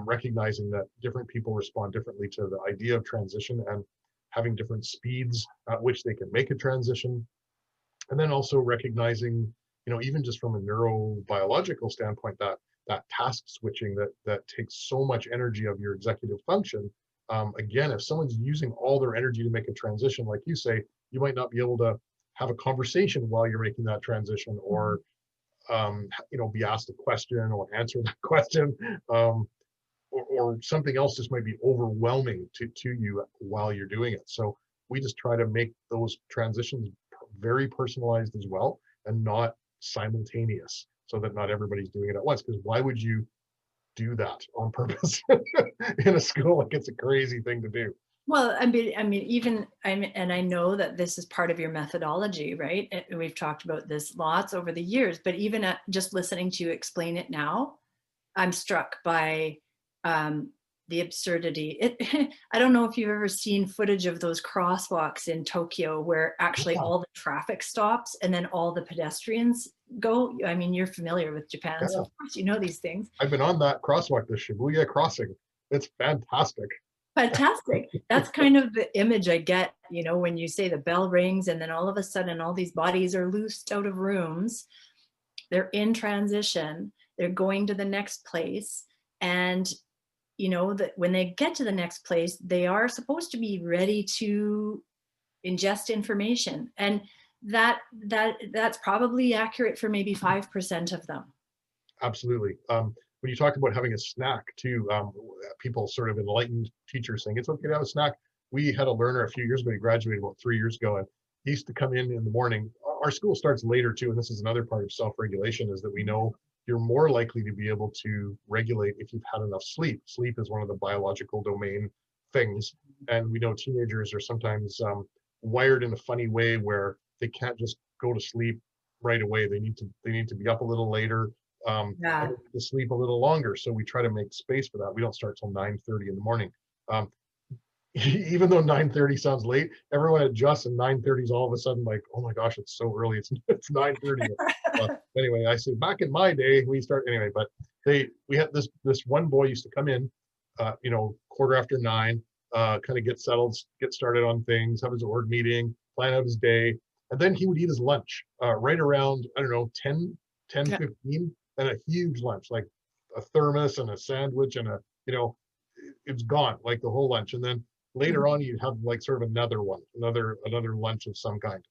recognizing that different people respond differently to the idea of transition, and having different speeds at which they can make a transition. And then also recognizing, even just from a neurobiological standpoint, that task switching that takes so much energy of your executive function. Again, if someone's using all their energy to make a transition, like you say, you might not be able to have a conversation while you're making that transition, or be asked a question or answer that question, or something else just might be overwhelming to you while you're doing it. So we just try to make those transitions very personalized as well, and not simultaneous, so that not everybody's doing it at once. Because why would you do that on purpose in a school? Like, it's a crazy thing to do. Well, and I know that this is part of your methodology, right? And we've talked about this lots over the years, but even at just listening to you explain it now, I'm struck by um, the absurdity. I don't know if you've ever seen footage of those crosswalks in Tokyo where actually Yeah, all the traffic stops and then all the pedestrians go. I mean, you're familiar with Japan, so yeah. of course you know these things. I've been on that crosswalk, the Shibuya crossing. It's fantastic. Fantastic. That's kind of the image I get, when you say the bell rings and then all of a sudden all these bodies are loosed out of rooms. They're in transition. They're going to the next place. And that when they get to the next place, they are supposed to be ready to ingest information. And that's probably accurate for maybe 5% of them. Absolutely. When you talk about having a snack too, people sort of enlightened teachers saying it's okay to have a snack. We had a learner a few years ago. He graduated about 3 years ago, and he used to come in the morning. Our school starts later too, and this is another part of self-regulation, is that we know you're more likely to be able to regulate if you've had enough sleep. Sleep is one of the biological domain things, and we know teenagers are sometimes wired in a funny way where they can't just go to sleep right away. They need to be up a little later, Yeah. and to sleep a little longer. So we try to make space for that. We don't start till 9:30 in the morning. Um, even though 9:30 sounds late, everyone adjusts, and 9:30 is all of a sudden like, oh my gosh, it's so early. It's 9:30. Anyway, I say back in my day we start anyway, but we had this one boy used to come in, 1/4 after 9, kind of get settled, get started on things, have his org meeting, plan out his day, and then he would eat his lunch right around, I don't know, 10, Yeah. 15, and a huge lunch, like a thermos and a sandwich and it's gone, like the whole lunch. And then later on, you'd have like sort of another one, another lunch of some kind.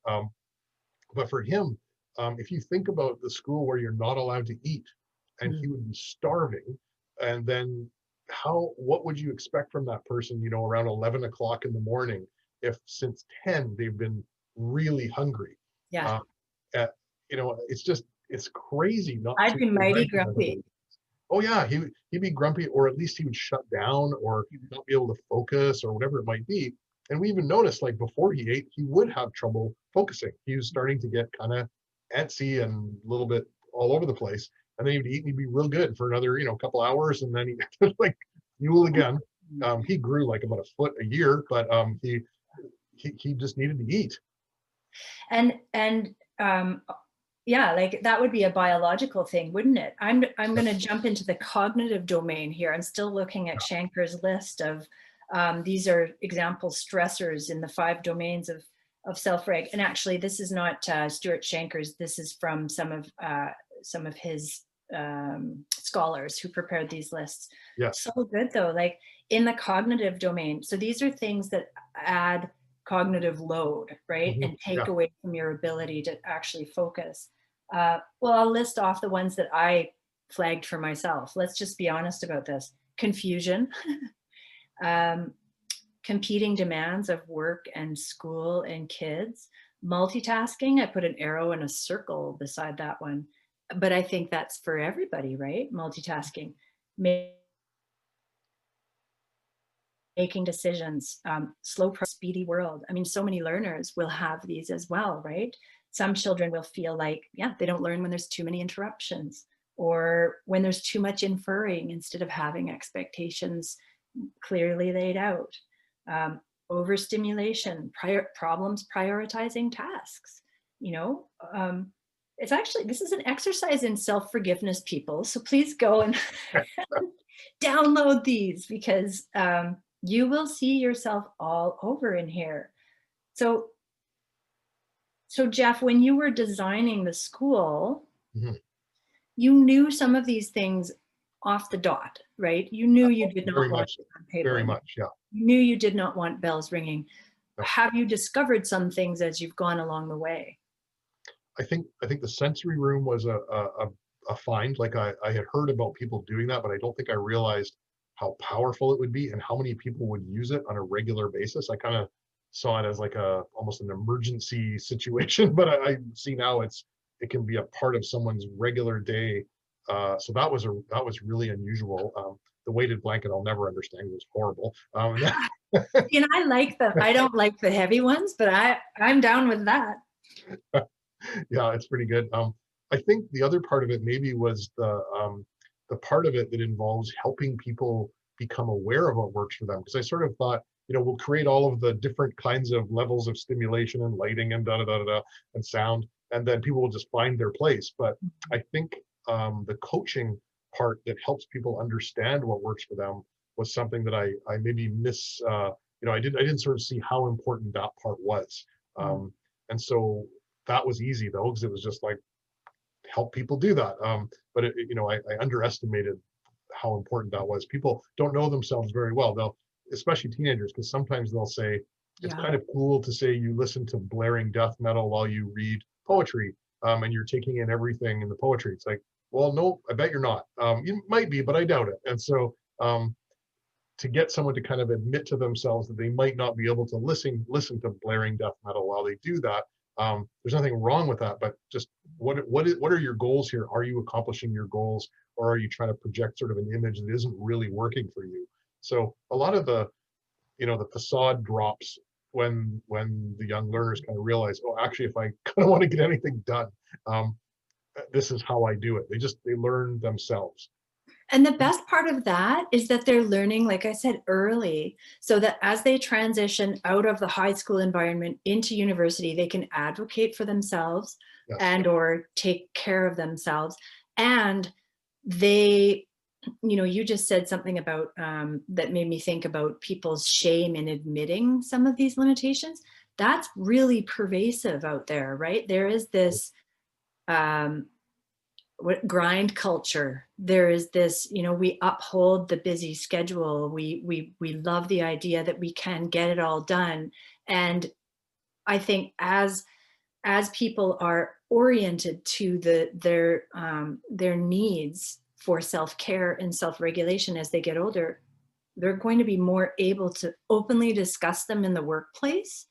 But for him, if you think about the school where you're not allowed to eat, and he would be starving. And then what would you expect from that person, around 11 o'clock in the morning, if since 10 they've been really hungry? Yeah. Um, uh, it's crazy not I'd to be mighty recognize grumpy. it. Oh yeah, he'd be grumpy, or at least he would shut down or not be able to focus or whatever it might be. And we even noticed, like, before he ate, he would have trouble focusing. He was starting to get kind of antsy and a little bit all over the place. And then he'd eat and he'd be real good for another, couple hours, and then he like fuel again. He grew like about a foot a year, but he just needed to eat. And yeah, like that would be a biological thing, wouldn't it? I'm going to jump into the cognitive domain here. I'm still looking at Shanker's list of these are example stressors in the 5 domains of self-reg. And actually, this is not Stuart Shanker's. This is from some of his scholars who prepared these lists. Yes. So good though, like in the cognitive domain. So these are things that add cognitive load, right? And take away from your ability to actually focus. Well, I'll list off the ones that I flagged for myself. Let's just be honest about this. Confusion, competing demands of work and school and kids, multitasking. I put an arrow and a circle beside that one. But I think that's for everybody, right? Multitasking. Making decisions, slow, speedy world. I mean, so many learners will have these as well, right? Some children will feel like, yeah, they don't learn when there's too many interruptions or when there's too much inferring instead of having expectations clearly laid out. Overstimulation, problems prioritizing tasks. It's actually, this is an exercise in self-forgiveness, people. So please go and download these because you will see yourself all over in here. So Jeff, when you were designing the school, you knew some of these things off the dot, right? You knew you did not want on paper. Very much, yeah. You knew you did not want bells ringing. Have you discovered some things as you've gone along the way? I think the sensory room was a find. Like I had heard about people doing that, but I don't think I realized how powerful it would be and how many people would use it on a regular basis. I kind of saw it as like almost an emergency situation, but I see now it can be a part of someone's regular day. So that was really unusual. The weighted blanket I'll never understand. It was horrible. And I like them. I don't like the heavy ones, but I'm down with that. Yeah, it's pretty good. I think the other part of it maybe was the part of it that involves helping people become aware of what works for them. Because I sort of thought, we'll create all of the different kinds of levels of stimulation and lighting and and sound, and then people will just find their place. But I think the coaching part that helps people understand what works for them was something that I maybe miss. I didn't sort of see how important that part was. And so that was easy though, because it was just like help people do that. But I underestimated how important that was. People don't know themselves very well. Especially teenagers, because sometimes they'll say it's kind of cool to say you listen to blaring death metal while you read poetry, and you're taking in everything in the poetry. It's like, well, no, I bet you're not. You might be, but I doubt it. And so to get someone to kind of admit to themselves that they might not be able to listen to blaring death metal while they do that. There's nothing wrong with that, but just what are your goals here? Are you accomplishing your goals, or are you trying to project sort of an image that isn't really working for you? So a lot of the facade drops when the young learners kind of realize, oh, actually, if I kind of want to get anything done, this is how I do it. They learn themselves. And the best part of that is that they're learning, like I said, early, so that as they transition out of the high school environment into university, they can advocate for themselves and or take care of themselves. And they, you just said something about that made me think about people's shame in admitting some of these limitations. That's really pervasive out there, right? There is this grind culture. There is this, we uphold the busy schedule. We love the idea that we can get it all done. And I think as people are oriented to their needs for self-care and self-regulation as they get older, they're going to be more able to openly discuss them in the workplace,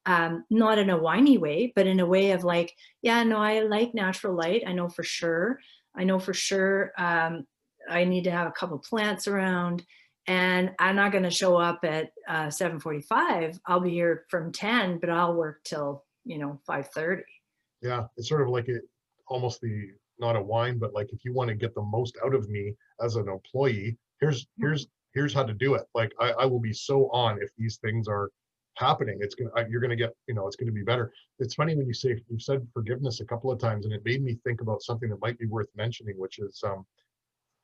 not in a whiny way, but in a way of like, yeah, no, I like natural light. I know for sure. I know for sure I need to have a couple plants around, and I'm not going to show up at 7:45. I'll be here from 10, but I'll work till 5:30. Yeah, it's sort of like it, almost the, not a whine, but like, if you want to get the most out of me as an employee, here's how to do it. Like, I will be so on if these things are happening. It's gonna, you're gonna get, it's gonna be better. It's funny when you've said forgiveness a couple of times, and it made me think about something that might be worth mentioning, which is,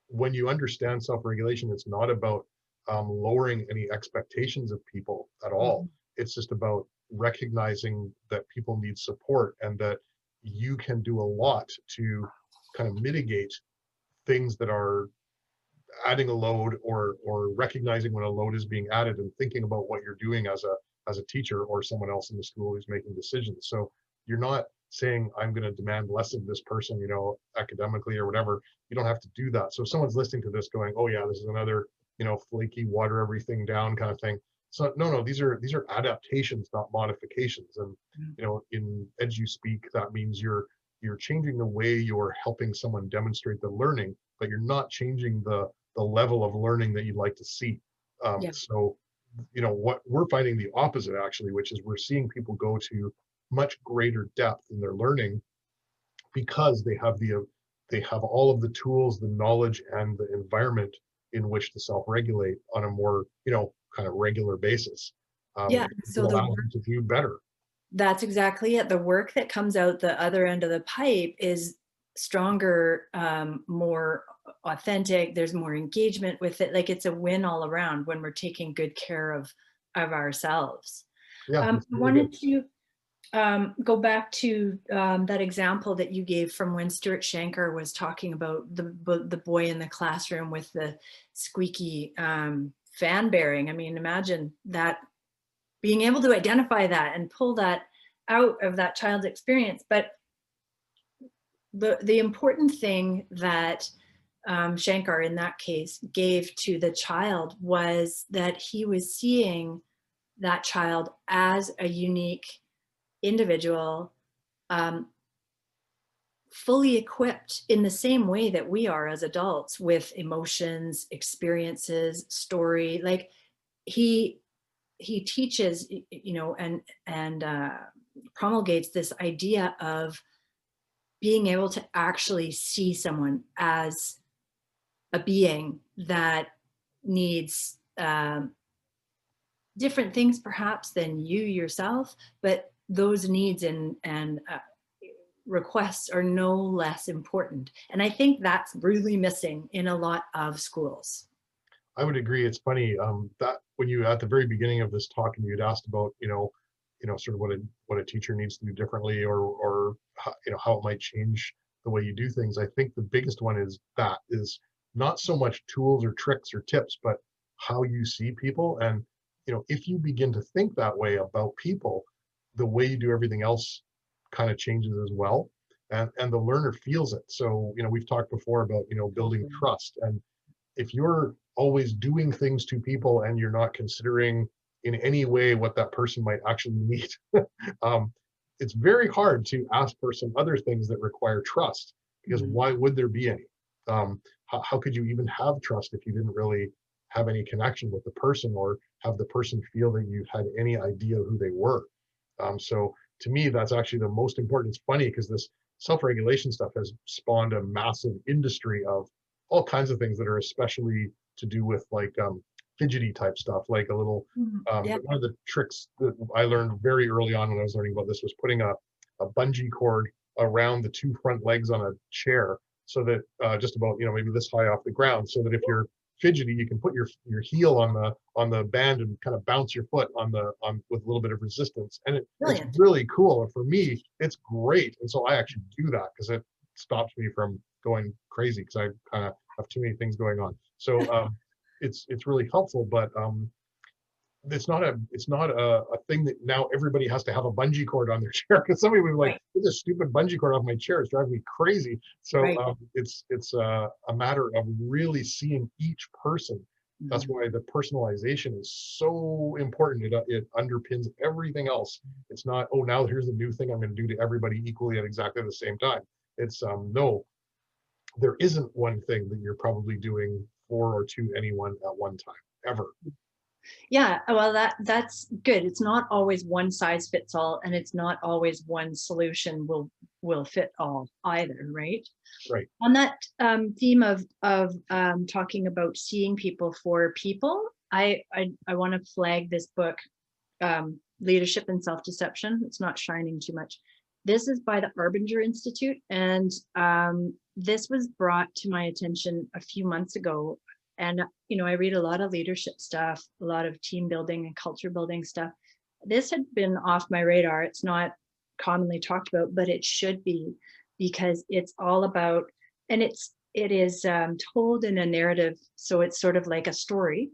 when you understand self-regulation, it's not about lowering any expectations of people at all. Mhm. It's just about recognizing that people need support, and that you can do a lot to kind of mitigate things that are adding a load, or recognizing when a load is being added, and thinking about what you're doing as a teacher or someone else in the school who's making decisions. So you're not saying, I'm going to demand less of this person, academically or whatever. You don't have to do that. So if someone's listening to this going, oh yeah, this is another, flaky, water everything down kind of thing. So no, these are adaptations, not modifications. And in edu speak, that means you're changing the way you're helping someone demonstrate the learning, but you're not changing the level of learning that you'd like to see. Yeah. So what we're finding the opposite, actually, which is we're seeing people go to much greater depth in their learning, because they have all of the tools, the knowledge, and the environment in which to self-regulate on a more kind of regular basis. Yeah. It So allows them to do better. that's exactly it. The work that comes out the other end of the pipe is stronger, more authentic. There's more engagement with it. Like, it's a win all around when we're taking good care of ourselves. Yeah, I it's really good. wanted to go back to that example that you gave from when Stuart Shanker was talking about the boy in the classroom with the squeaky fan bearing. I mean, imagine that, being able to identify that and pull that out of that child's experience. But the important thing that Shankar in that case gave to the child was that he was seeing that child as a unique individual, um, fully equipped in the same way that we are as adults, with emotions, experiences, story. Like, he teaches, and promulgates this idea of being able to actually see someone as a being that needs different things perhaps than you yourself, but those needs and requests are no less important. And I think that's really missing in a lot of schools. I would agree. It's funny, that when you, at the very beginning of this talk, and you'd asked about, sort of what a teacher needs to do differently, or how, how it might change the way you do things. I think the biggest one is not so much tools or tricks or tips, but how you see people. And if you begin to think that way about people, the way you do everything else kind of changes as well. And the learner feels it. So we've talked before about building trust. And if you're always doing things to people, and you're not considering in any way what that person might actually need, it's very hard to ask for some other things that require trust, because Mhm. why would there be any? How could you even have trust if you didn't really have any connection with the person, or have the person feel that you had any idea who they were? So to me, that's actually the most important. It's funny because this self-regulation stuff has spawned a massive industry of all kinds of things that are especially to do with, like, fidgety type stuff, like a little, Mhm. Yeah. one of the tricks that I learned very early on when I was learning about this was putting a bungee cord around the two front legs on a chair, so that just about maybe this high off the ground, so that if you're fidgety, you can put your heel on the band and kind of bounce your foot on with a little bit of resistance, and it's Brilliant. really cool. And for me, it's great, and so I actually do that because it stops me from going crazy, because I kind of have too many things going on. So it's really helpful. But it's not a thing that now everybody has to have a bungee cord on their chair, because somebody would be like, Right, get this stupid bungee cord off my chair, it's driving me crazy. So right. it's a matter of really seeing each person. That's Mhm. why the personalization is so important. It underpins everything else. It's not, oh, now here's a new thing I'm going to do to everybody equally at exactly the same time. It's no, there isn't one thing that you're probably doing for or to anyone at one time, ever. Yeah, well, that's good. It's not always one size fits all, and it's not always one solution will fit all either, right? Right. On that theme of talking about seeing people for people, I want to flag this book, Leadership and Self Deception. It's not shining too much. This is by the Arbinger Institute, and this was brought to my attention a few months ago. And I read a lot of leadership stuff, a lot of team building and culture building stuff. This had been off my radar. It's not commonly talked about, but it should be, because it's all about, and it is told in a narrative, so it's sort of like a story,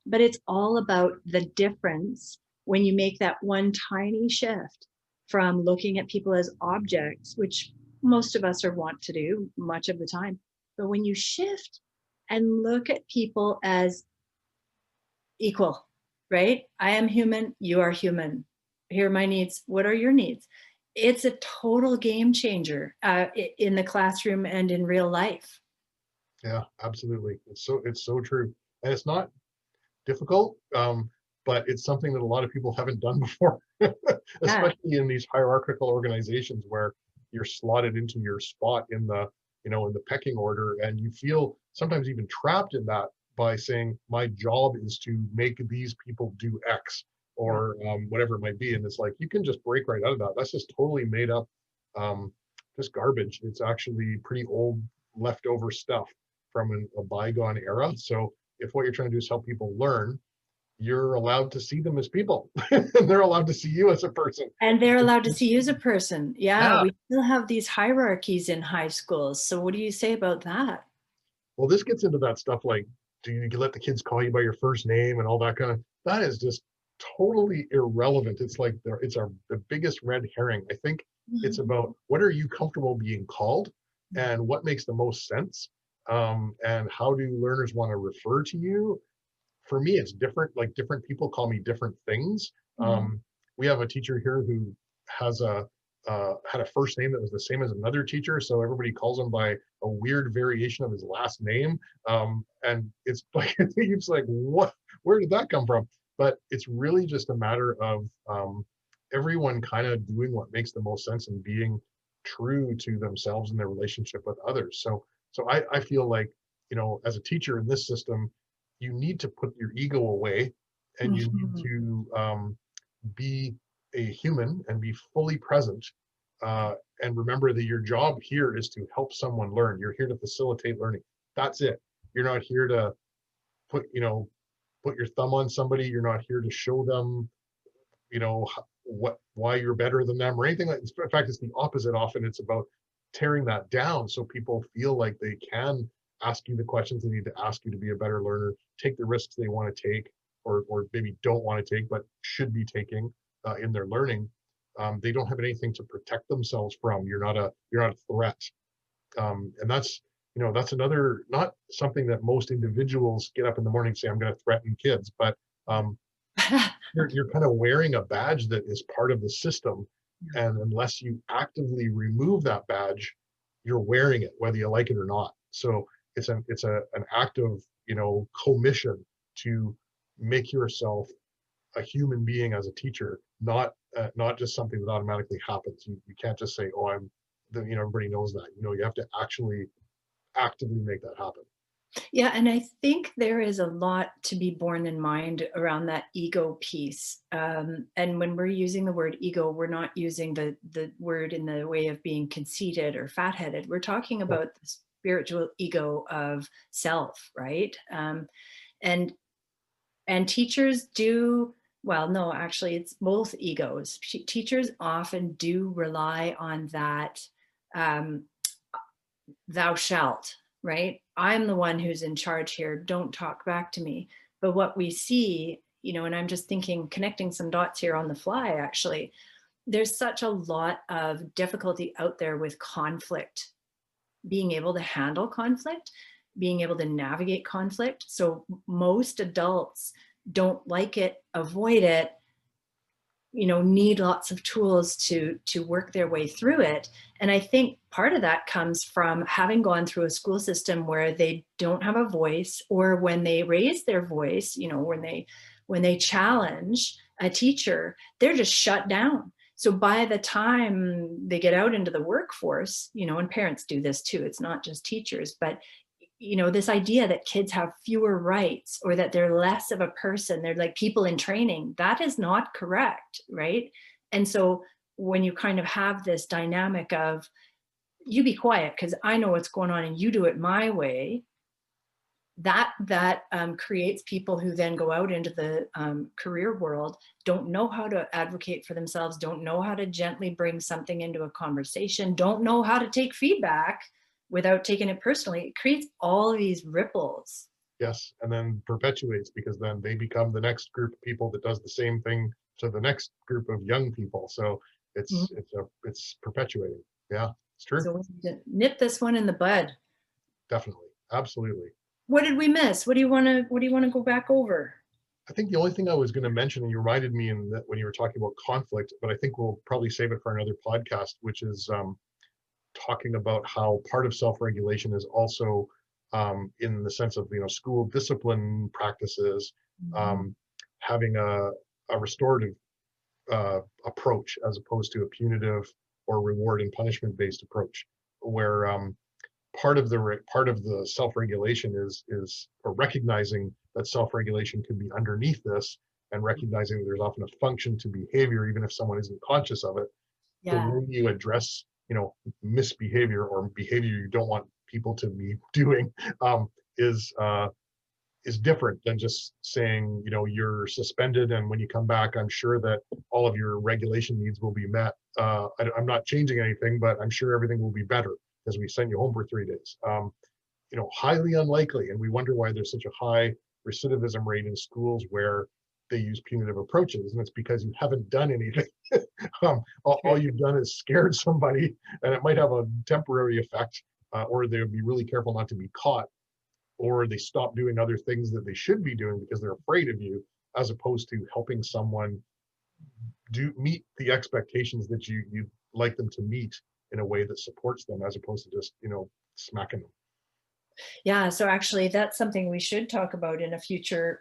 but it's all about the difference when you make that one tiny shift from looking at people as objects, which most of us are wont to do much of the time. But when you shift and look at people as equal, right? I am human, you are human. Here are my needs. What are your needs? It's a total game changer in the classroom and in real life. Yeah, absolutely. It's so true. And it's not difficult, but it's something that a lot of people haven't done before, Yeah. especially in these hierarchical organizations where you're slotted into your spot in the pecking order, and you feel sometimes even trapped in that by saying, my job is to make these people do X, Right. or whatever it might be. And it's like, you can just break right out of that. That's just totally made up, um, just garbage. It's actually pretty old leftover stuff from a bygone era. So if what you're trying to do is help people learn, you're allowed to see them as people, and they're allowed to see you as a person. And they're allowed to see you as a person. Yeah, Yeah. we still have these hierarchies in high schools. So what do you say about that? Well, this gets into that stuff like, do you let the kids call you by your first name and all that kind of, that is just totally irrelevant. It's like the biggest red herring. I think it's Mhm. about, what are you comfortable being called, and what makes the most sense, and how do learners want to refer to you. For me, it's different. Like, different people call me different things. Mhm. We have a teacher here who has had a first name that was the same as another teacher, so everybody calls him by a weird variation of his last name. And it's like, it's like, what? Where did that come from? But it's really just a matter of, everyone kind of doing what makes the most sense and being true to themselves and their relationship with others. So I feel like, as a teacher in this system, you need to put your ego away, and you need Mhm. to, be a human and be fully present, uh, and remember that your job here is to help someone learn. You're here to facilitate learning. That's it. You're not here to put you know put your thumb on somebody. You're not here to show them, why you're better than them or anything like. In fact, it's the opposite. Often it's about tearing that down so people feel like they can ask you the questions they need to ask you to be a better learner, take the risks they want to take, or maybe don't want to take but should be taking, in their learning. They don't have anything to protect themselves from. You're not a threat. And that's another, not something that most individuals get up in the morning and say, I'm going to threaten kids, but, um, you're kind of wearing a badge that is part of the system, and unless you actively remove that badge, you're wearing it whether you like it or not. So it's an act of, commission to make yourself a human being as a teacher, not just something that automatically happens. You can't just say, oh, everybody knows that. You have to actually actively make that happen. Yeah, and I think there is a lot to be borne in mind around that ego piece. And when we're using the word ego, we're not using the word in the way of being conceited or fat-headed. We're talking Yeah. about the spiritual ego of self, right? And and teachers do, well, no, actually, it's both egos. Teachers often do rely on that, um, thou shalt, right? I'm the one who's in charge here. Don't talk back to me. But what we see and I'm just thinking, connecting some dots here on the fly, actually, there's such a lot of difficulty out there with conflict, being able to handle conflict, being able to navigate conflict. So most adults don't like it, avoid it, need lots of tools to work their way through it. And I think part of that comes from having gone through a school system where they don't have a voice, or when they raise their voice, when they challenge a teacher, they're just shut down. So by the time they get out into the workforce, and parents do this too, it's not just teachers, but this idea that kids have fewer rights, or that they're less of a person, they're like people in training, that is not correct, right? And so when you kind of have this dynamic of, you be quiet because I know what's going on and you do it my way, that creates people who then go out into the career world, don't know how to advocate for themselves, don't know how to gently bring something into a conversation, don't know how to take feedback without taking it personally. It creates all these ripples. Yes, and then perpetuates, because then they become the next group of people that does the same thing to the next group of young people. So it's it's perpetuating. Yeah, it's true. So we need to nip this one in the bud. Definitely, absolutely. What did we miss? What do you want to go back over? I think the only thing I was going to mention, and you reminded me in that when you were talking about conflict, but I think we'll probably save it for another podcast, which is talking about how part of self-regulation is also in the sense of school discipline practices, having a restorative approach as opposed to a punitive or reward and punishment based approach, where part of the self-regulation is or recognizing that self-regulation can be underneath this, and recognizing that there's often a function to behavior even if someone isn't conscious of it. The way you address misbehavior or behavior you don't want people to be doing is different than just saying you're suspended, and when you come back I'm sure that all of your regulation needs will be met. I'm not changing anything, but I'm sure everything will be better because we sent you home for 3 days. Highly unlikely, and we wonder why there's such a high recidivism rate in schools where they use punitive approaches, and it's because you haven't done anything. All you've done is scared somebody, and it might have a temporary effect, or they would be really careful not to be caught, or they stop doing other things that they should be doing because they're afraid of you, as opposed to helping someone meet the expectations that you'd like them to meet in a way that supports them, as opposed to just smacking them. Yeah, so actually that's something we should talk about in a future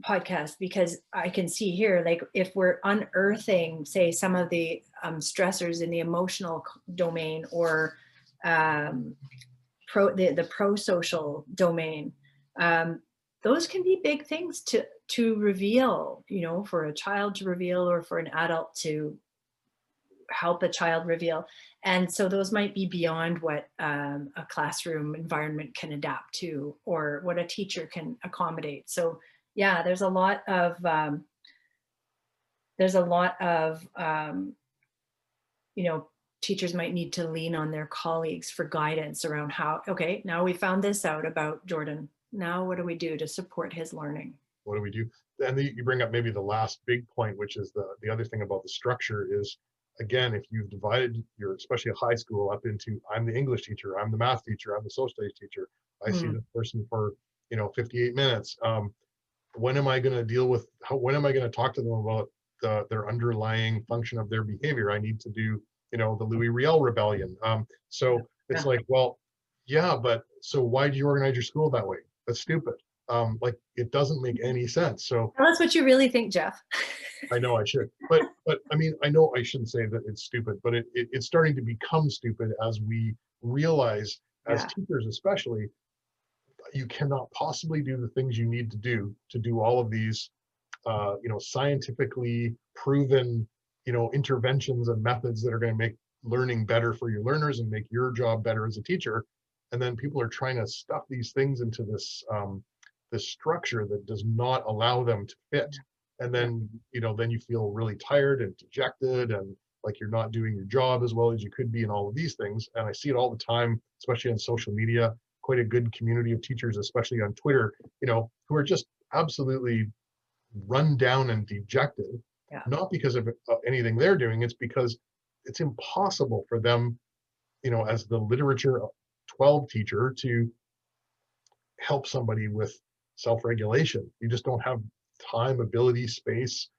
podcast, because I can see here, like, if we're unearthing, say, some of the stressors in the emotional domain, or the pro-social domain, those can be big things to reveal, for a child to reveal, or for an adult to help a child reveal. And so those might be beyond what a classroom environment can adapt to, or what a teacher can accommodate. So yeah, there's a lot of teachers might need to lean on their colleagues for guidance around how, okay, now we found this out about Jordan. Now what do we do to support his learning? What do we do? And you bring up maybe the last big point, which is the other thing about the structure is, again, if you've divided especially a high school up into, I'm the English teacher, I'm the math teacher, I'm the social studies teacher, I see this person for 58 minutes. When am I going to deal with when am I going to talk to them about their underlying function of their behavior? I need to do the Louis Riel rebellion. So it's like, well, yeah, but so why do you organize your school that way? That's stupid. Like, it doesn't make any sense. So tell us what you really think, Jeff. I know I should, but I mean, I know I shouldn't say that it's stupid, but it's starting to become stupid as we realize, as teachers especially, you cannot possibly do the things you need to do all of these scientifically proven interventions and methods that are going to make learning better for your learners and make your job better as a teacher. And then people are trying to stuff these things into this structure that does not allow them to fit. And then then you feel really tired and dejected, and like you're not doing your job as well as you could be, in all of these things. And I see it all the time, especially on social media. Quite a good community of teachers, especially on Twitter, who are just absolutely run down and dejected, Yeah. not because of anything they're doing, it's because it's impossible for them, as the literature 12 teacher to help somebody with self-regulation. You just don't have time, ability, space,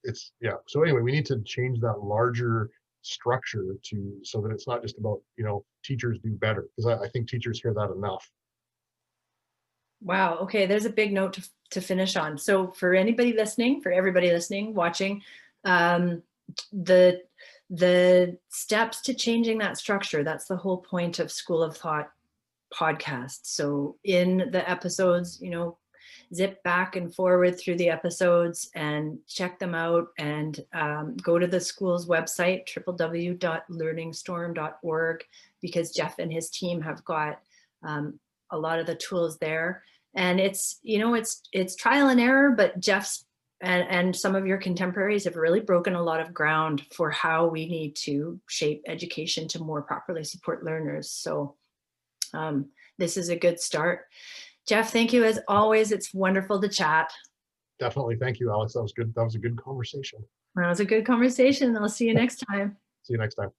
it's, yeah. So anyway, we need to change that larger structure so that it's not just about, teachers do better, because I think teachers hear that enough. Wow. Okay. There's a big note to finish on. So for anybody listening, for everybody listening, watching, um, the steps to changing that structure, that's the whole point of School of Thought podcast. So in the episodes, zip back and forward through the episodes and check them out, and go to the school's website, www.learningstorm.org, because Jeff and his team have got a lot of the tools there. And it's trial and error, but Jeff's and some of your contemporaries have really broken a lot of ground for how we need to shape education to more properly support learners. So this is a good start. Jeff, thank you as always. It's wonderful to chat. Definitely. Thank you, Alex. That was good. That was a good conversation. That was a good conversation. I'll see you next time. See you next time.